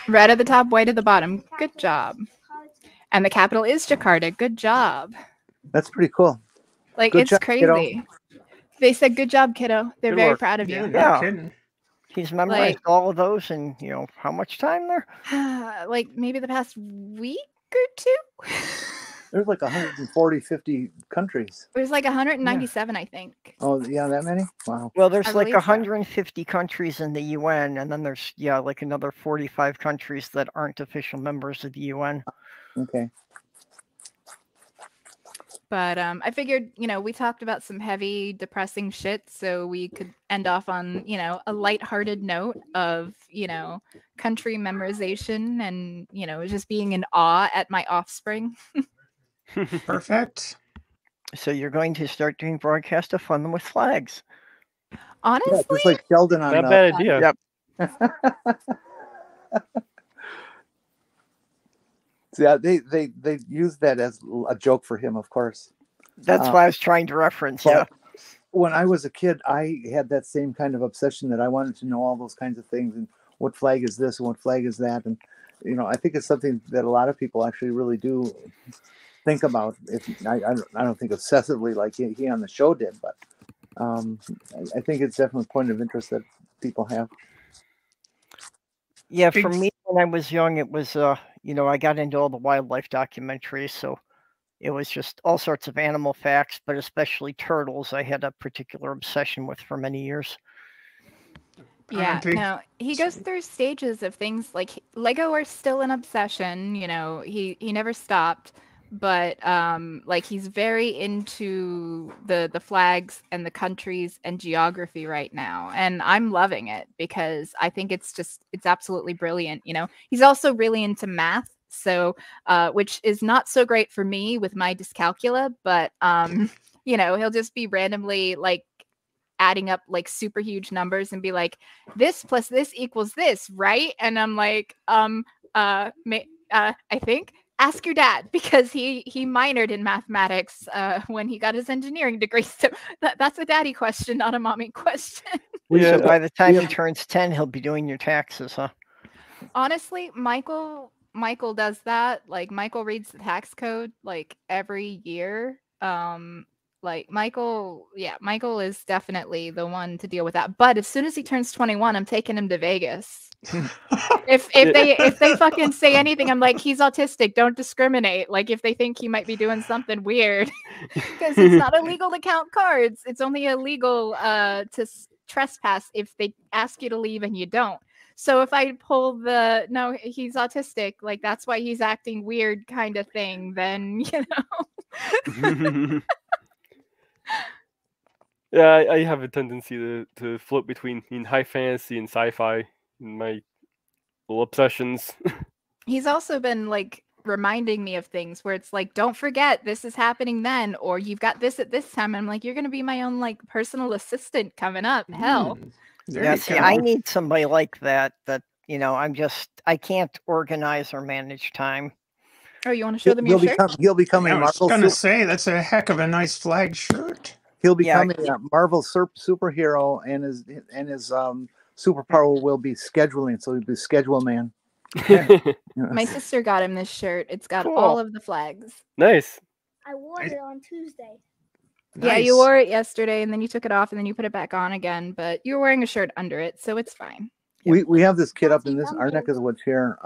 Red at the top, white at the bottom. Good job. And the capital is Jakarta. Good job. That's pretty cool. Like, Good it's job, crazy. kiddo. They said, good job, kiddo. They're Good very work. proud of you. Yeah, no kidding. He's memorized all of those in, how much time there? Like maybe the past week or two. There's like 140, 50 countries. There's like 197, I think. Oh, yeah, that many? Wow. Well, there's I like believe so. 150 countries in the UN, and then there's, like another 45 countries that aren't official members of the UN. Okay. But I figured, we talked about some heavy, depressing shit, so we could end off on, a lighthearted note of, country memorization and, just being in awe at my offspring. Perfect. So you're going to start doing broadcast of fun with flags. Honestly, Yeah, just like Sheldon on. Not bad idea. Yep. Yeah, they use that as a joke for him, of course. That's what I was trying to reference. Well, Yeah. When I was a kid, I had that same kind of obsession that I wanted to know all those kinds of things and what flag is this and what flag is that, and I think it's something that a lot of people actually really do think about. I don't think obsessively like he on the show did, but I think it's definitely a point of interest that people have. Yeah, for me, when I was young, it was, I got into all the wildlife documentaries, so it was just all sorts of animal facts, but especially turtles. I had a particular obsession with for many years. Yeah, no, he goes through stages of things like Lego are still an obsession. He never stopped, but like he's very into the flags and the countries and geography right now, and I'm loving it because I think it's absolutely brilliant. He's also really into math, so which is not so great for me with my dyscalculia, but he'll just be randomly like adding up like super huge numbers and be like, this plus this equals this, right? And I'm like, I think ask your dad, because he minored in mathematics when he got his engineering degree. So that's a daddy question, not a mommy question. So by the time he turns 10, he'll be doing your taxes, huh? Honestly, Michael does that. Like Michael reads the tax code like every year. Like Michael is definitely the one to deal with that. But as soon as he turns 21, I'm taking him to Vegas. if they fucking say anything, I'm like, he's autistic, don't discriminate. Like if they think he might be doing something weird, because it's not illegal to count cards. It's only illegal to trespass if they ask you to leave and you don't. So if I pull no, he's autistic, like that's why he's acting weird kind of thing, then Yeah, I have a tendency to float between high fantasy and sci-fi in my little obsessions. He's also been like reminding me of things where it's like, don't forget this is happening then, or you've got this at this time. I'm like, you're gonna be my own like personal assistant coming up. Hell. Yeah, see, I need somebody like that I can't organize or manage time. Oh, you want to show them your shirt? He'll become a Marvel. I was gonna say that's a heck of a nice flag shirt. He'll become a Marvel superhero, and his superpower will be scheduling. So he'll be schedule man. My sister got him this shirt. It's got all of the flags. Nice. I wore it on Tuesday. Yeah, you wore it yesterday, and then you took it off, and then you put it back on again. But you're wearing a shirt under it, so it's fine. We have this kid up in our neck of the woods here.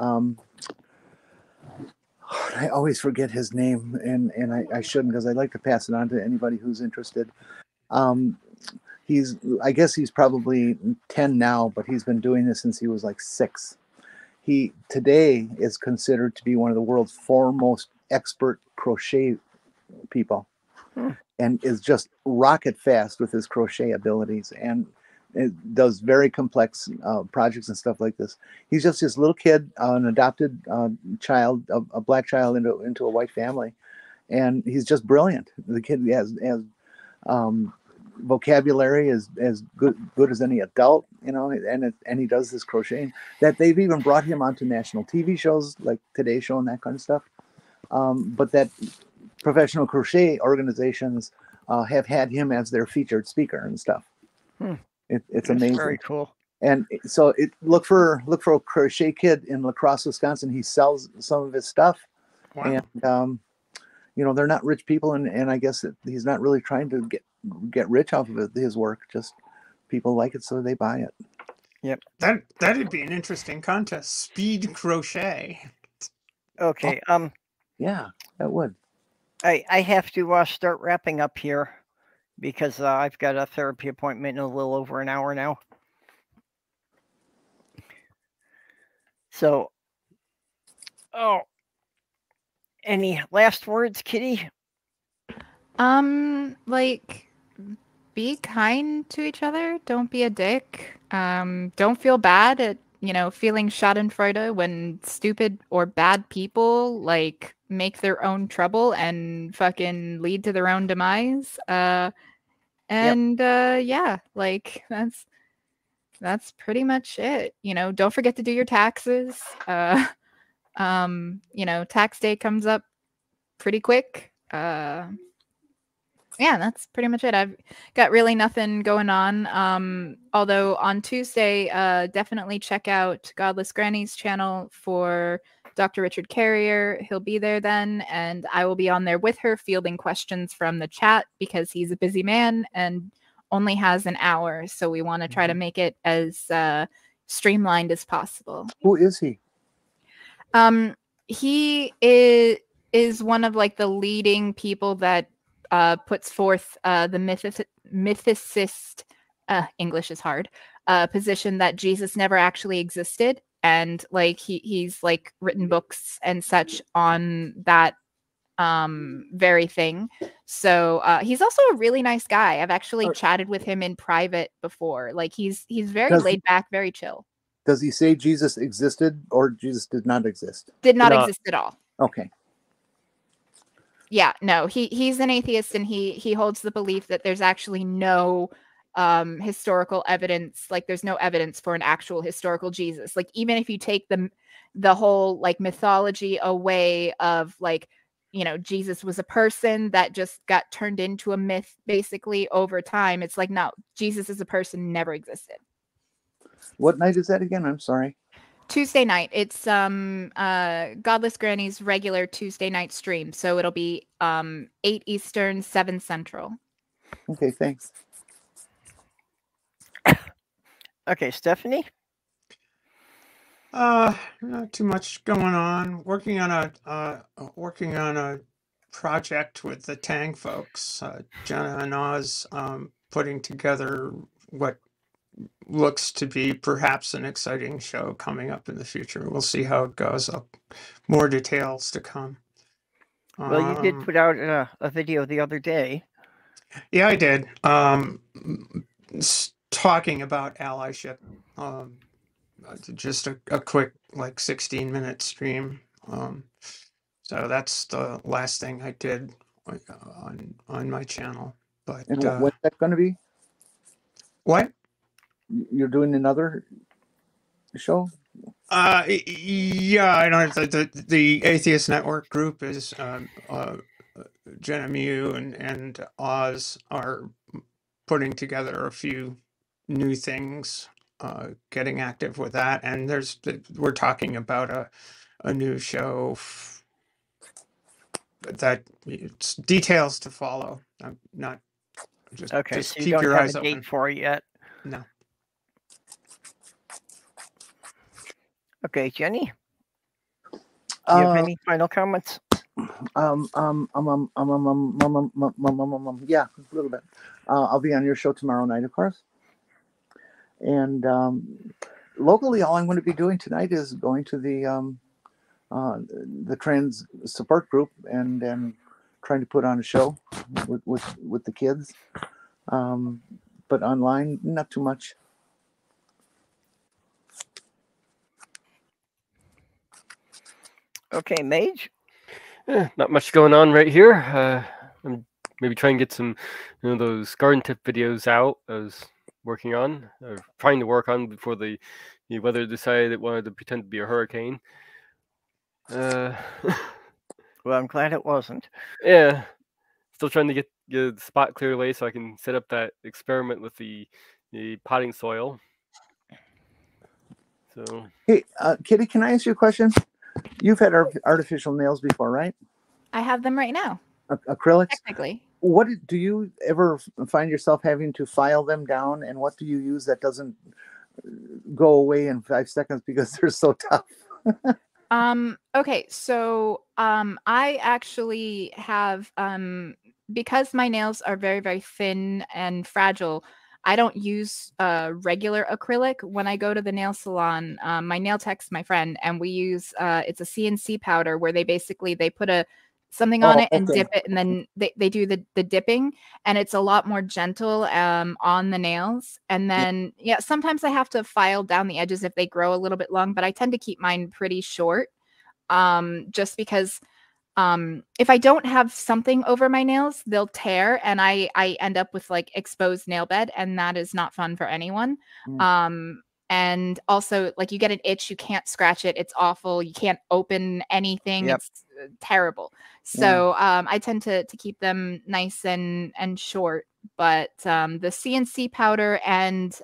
I always forget his name, and I shouldn't, because I'd like to pass it on to anybody who's interested. I guess he's probably 10 now, but he's been doing this since he was like 6. He today is considered to be one of the world's foremost expert crochet people, and is just rocket fast with his crochet abilities, and it does very complex projects and stuff like this. He's just this little kid, an adopted child, a black child into a white family, and he's just brilliant. The kid has vocabulary as good as any adult, and he does this crocheting that they've even brought him onto national TV shows like Today Show and that kind of stuff. But that professional crochet organizations have had him as their featured speaker and stuff. It's amazing. Very cool. And so look for a crochet kid in La Crosse, Wisconsin. He sells some of his stuff. Wow. And they're not rich people, and I guess he's not really trying to get rich off of his work. Just people like it, so they buy it. Yep. That'd be an interesting contest. Speed crochet. Okay. Yeah, that would. I have to start wrapping up here because I've got a therapy appointment in a little over an hour now. So, any last words, Kitty? Like, be kind to each other. Don't be a dick. Don't feel bad at, feeling schadenfreude when stupid or bad people, like, make their own trouble and fucking lead to their own demise. Yeah, like, that's pretty much it. Don't forget to do your taxes. Tax day comes up pretty quick. Yeah, that's pretty much it. I've got really nothing going on. Although on Tuesday, definitely check out Godless Granny's channel for Dr. Richard Carrier. He'll be there then, and I will be on there with her fielding questions from the chat because he's a busy man and only has an hour. So we want to try to make it as streamlined as possible. Who is he? He is one of like the leading people that puts forth the mythicist, English is hard, position that Jesus never actually existed. And like he's like written books and such on that very thing. So he's also a really nice guy. I've actually chatted with him in private before. Like he's very laid back, very chill. Does he say Jesus existed or Jesus did not exist? Did not exist at all. Okay. Yeah, no, he's an atheist, and he holds the belief that there's actually no historical evidence. Like there's no evidence for an actual historical Jesus. Like even if you take the whole like mythology away of like, Jesus was a person that just got turned into a myth basically over time. It's like, no, Jesus is a person, never existed. What night is that again? I'm sorry. Tuesday night. It's Godless Granny's regular Tuesday night stream. So it'll be 8 Eastern, 7 Central. Okay, thanks. Okay, Stephanie? Not too much going on. Working on a project with the Tang folks. Jenna and Oz putting together what looks to be perhaps an exciting show coming up in the future. We'll see how it goes. More details to come. Well, you did put out a video the other day. Yeah, I did. Talking about allyship. Just a quick, like 16-minute stream. So that's the last thing I did on my channel. But and when's that going to be? What? You're doing another show? Yeah, I don't. The Atheist Network group is Jenna Mew and Oz are putting together a few new things, getting active with that, and we're talking about a new show that it's details to follow. I'm not just okay. Just so you keep don't your have eyes a date open for it yet. No. Okay, Jenny. Do you have any final comments? Yeah, a little bit. I'll be on your show tomorrow night, of course. And locally, all I'm going to be doing tonight is going to the trans support group and trying to put on a show with the kids. But online, not too much. Okay, Mage. Not much going on right here. I'm maybe trying to get some, those garden tip videos out. I was working on, or trying to work on before the weather decided it wanted to pretend to be a hurricane. Well, I'm glad it wasn't. Yeah, still trying to get the spot cleared away so I can set up that experiment with the potting soil. So, hey, Kitty, can I ask you a question? You've had artificial nails before, right? I have them right now. Acrylics? Technically. What do you ever find yourself having to file them down, and what do you use that doesn't go away in 5 seconds because they're so tough. Okay, so I actually have because my nails are very, very thin and fragile, I don't use regular acrylic when I go to the nail salon. My nail tech's my friend, and we use it's a CNC powder where they put something on it and dip it, and then they do the dipping, and it's a lot more gentle on the nails. And then sometimes I have to file down the edges if they grow a little bit long, but I tend to keep mine pretty short. Just because if I don't have something over my nails, they'll tear, and I end up with like exposed nail bed, and that is not fun for anyone. And also, like, you get an itch, you can't scratch it, it's awful, you can't open anything, it's terrible. So I tend to keep them nice and short, but the CNC powder and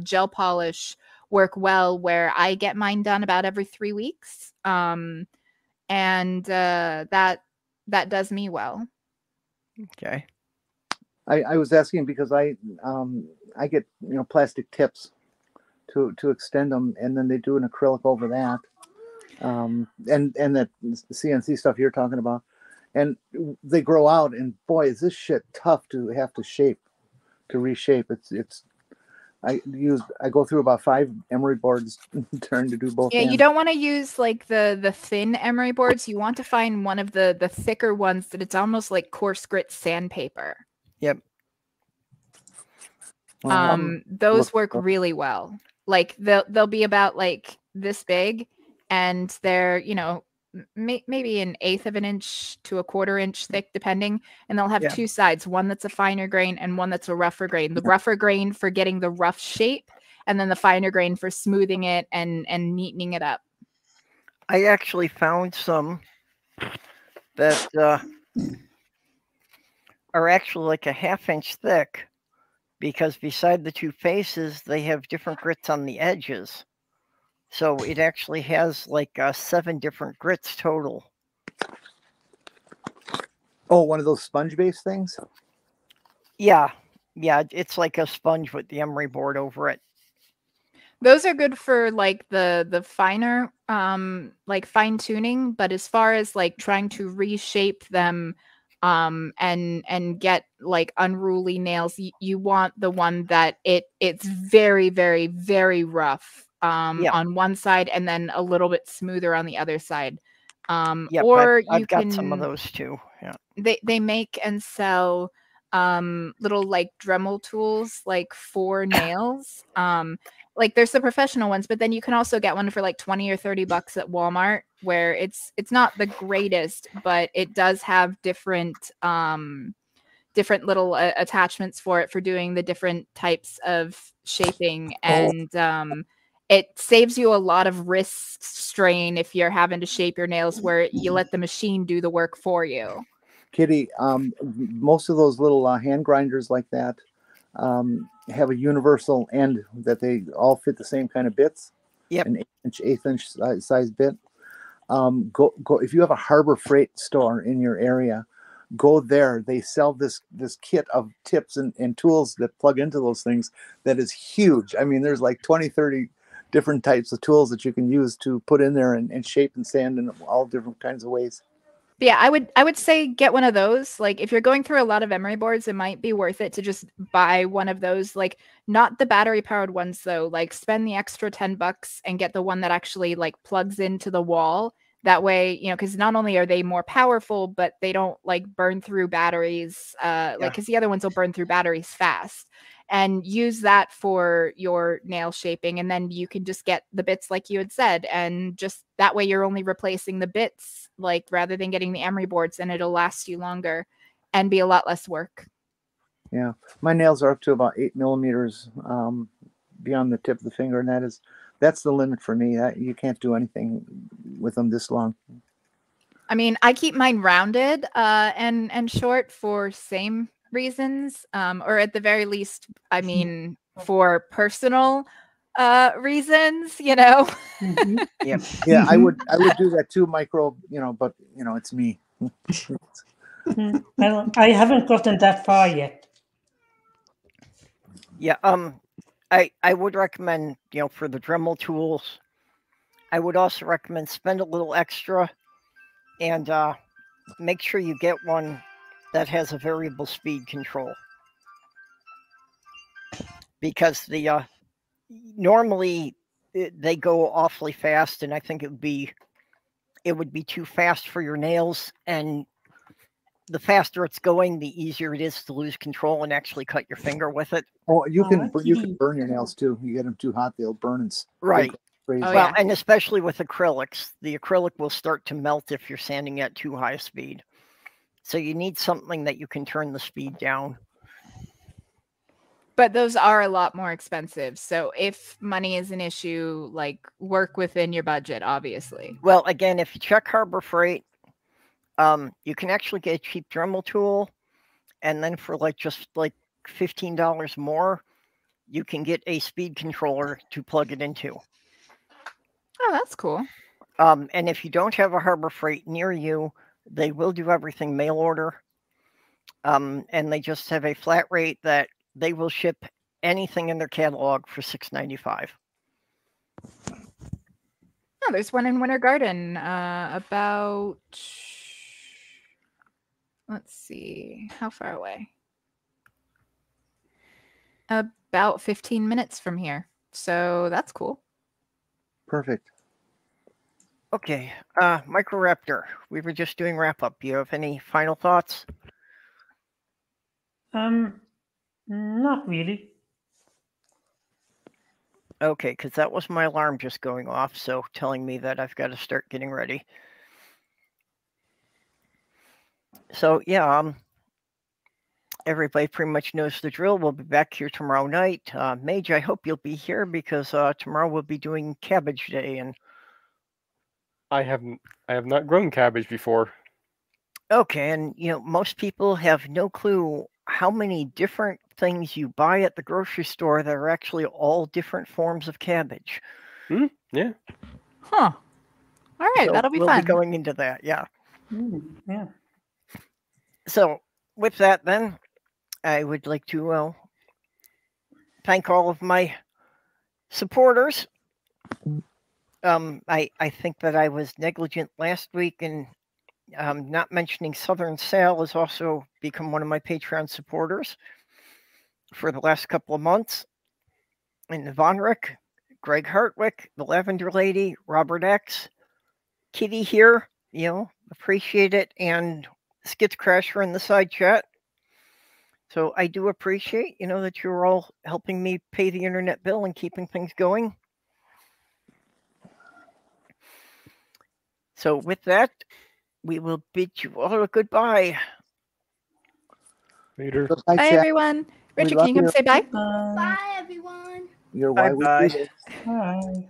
gel polish work well, where I get mine done about every 3 weeks. And that does me well. Okay. I was asking because I get plastic tips to extend them, and then they do an acrylic over that, and that CNC stuff you're talking about, and they grow out, and boy, is this shit tough to have to reshape. I go through about 5 emery boards trying to do both. Yeah, you don't want to use like the thin emery boards. You want to find one of the thicker ones that it's almost like coarse grit sandpaper. Yep. Those work really well. Like they'll be about like this big, and they're maybe 1/8 of an inch to 1/4 inch thick, depending. And they'll have 2 sides, one that's a finer grain and one that's a rougher grain. The rougher grain for getting the rough shape, and then the finer grain for smoothing it and neatening it up. I actually found some that are actually like a 1/2 inch thick, because beside the 2 faces, they have different grits on the edges. So it actually has like 7 different grits total. Oh, one of those sponge-based things? Yeah. It's like a sponge with the emery board over it. Those are good for like the finer, like fine tuning. But as far as like trying to reshape them, and get like unruly nails, you want the one that it's very, very, very rough on one side, and then a little bit smoother on the other side. Or I've got some of those too. Yeah. They make and sell little like Dremel tools, like for nails. Like there's the professional ones, but then you can also get one for like $20 or $30 at Walmart, where it's not the greatest, but it does have different little attachments for it for doing the different types of shaping. And it saves you a lot of wrist strain if you're having to shape your nails, where you let the machine do the work for you. Kitty, most of those little hand grinders like that have a universal end that they all fit the same kind of bits. Yep. An 1/8 inch size bit. Go if you have a Harbor Freight store in your area, go there. They sell this kit of tips and tools that plug into those things that is huge. I mean, there's like 20-30 different types of tools that you can use to put in there and shape and sand in all different kinds of ways. But yeah, I would say get one of those. Like if you're going through a lot of emery boards, it might be worth it to just buy one of those. Like not the battery powered ones though. Like spend the extra $10 and get the one that actually like plugs into the wall. That way, because not only are they more powerful, but they don't like burn through batteries. Like because the other ones will burn through batteries fast. And use that for your nail shaping, and then you can just get the bits like you had said, and just that way you're only replacing the bits, like rather than getting the emery boards, and it'll last you longer and be a lot less work. Yeah, my nails are up to about 8 millimeters beyond the tip of the finger, and that's the limit for me. You can't do anything with them this long. I mean, I keep mine rounded and short for same reasons, or at the very least, I mean, for personal reasons, Mm-hmm. Yep. Yeah, I would do that too, Micro, but it's me. Well, I haven't gotten that far yet. Yeah. I would recommend, for the Dremel tools, I would also recommend spend a little extra and make sure you get one that has a variable speed control. Because the normally they go awfully fast, and I think it would be too fast for your nails, and the faster it's going, the easier it is to lose control and actually cut your finger with it. Oh, you can Okay. burn your nails too. You get them too hot, they'll burn and Right. crazy. Oh, Well, yeah. and especially with acrylics, the acrylic will start to melt if you're sanding at too high a speed. So you need something that you can turn the speed down. But those are a lot more expensive. So if money is an issue, like work within your budget, obviously. Well, again, if you check Harbor Freight, you can actually get a cheap Dremel tool, and then for just $15 more, you can get a speed controller to plug it into. Oh, that's cool. And if you don't have a Harbor Freight near you, they will do everything mail order. And they just have a flat rate that they will ship anything in their catalog for $6.95. Oh, there's one in Winter Garden. About, let's see, how far away? About 15 minutes from here. So that's cool. Perfect. Okay, Microraptor, we were just doing wrap up. Do you have any final thoughts? Not really. Okay, because that was my alarm just going off, so telling me that I've got to start getting ready. So yeah, everybody pretty much knows the drill. We'll be back here tomorrow night. Mage, I hope you'll be here because tomorrow we'll be doing Cabbage Day, and I have not grown cabbage before. okay, and most people have no clue how many different things you buy at the grocery store that are actually all different forms of cabbage. Yeah. Huh. All right, So that'll be we'll fun. be going into that, yeah. Yeah. So with that, then, I would like to thank all of my supporters. I think that I was negligent last week, and not mentioning Southern Sale has also become one of my Patreon supporters for the last couple of months. And Vonrek, Greg Hartwick, the Lavender Lady, Robert X, Kitty here, appreciate it, and Skits Crasher in the side chat. So I do appreciate, that you're all helping me pay the internet bill and keeping things going. So with that, we will bid you all a goodbye. Later. Bye, chat. everyone. Richard, can you come say bye? Bye, everyone. Your Bye-bye. wife. Bye.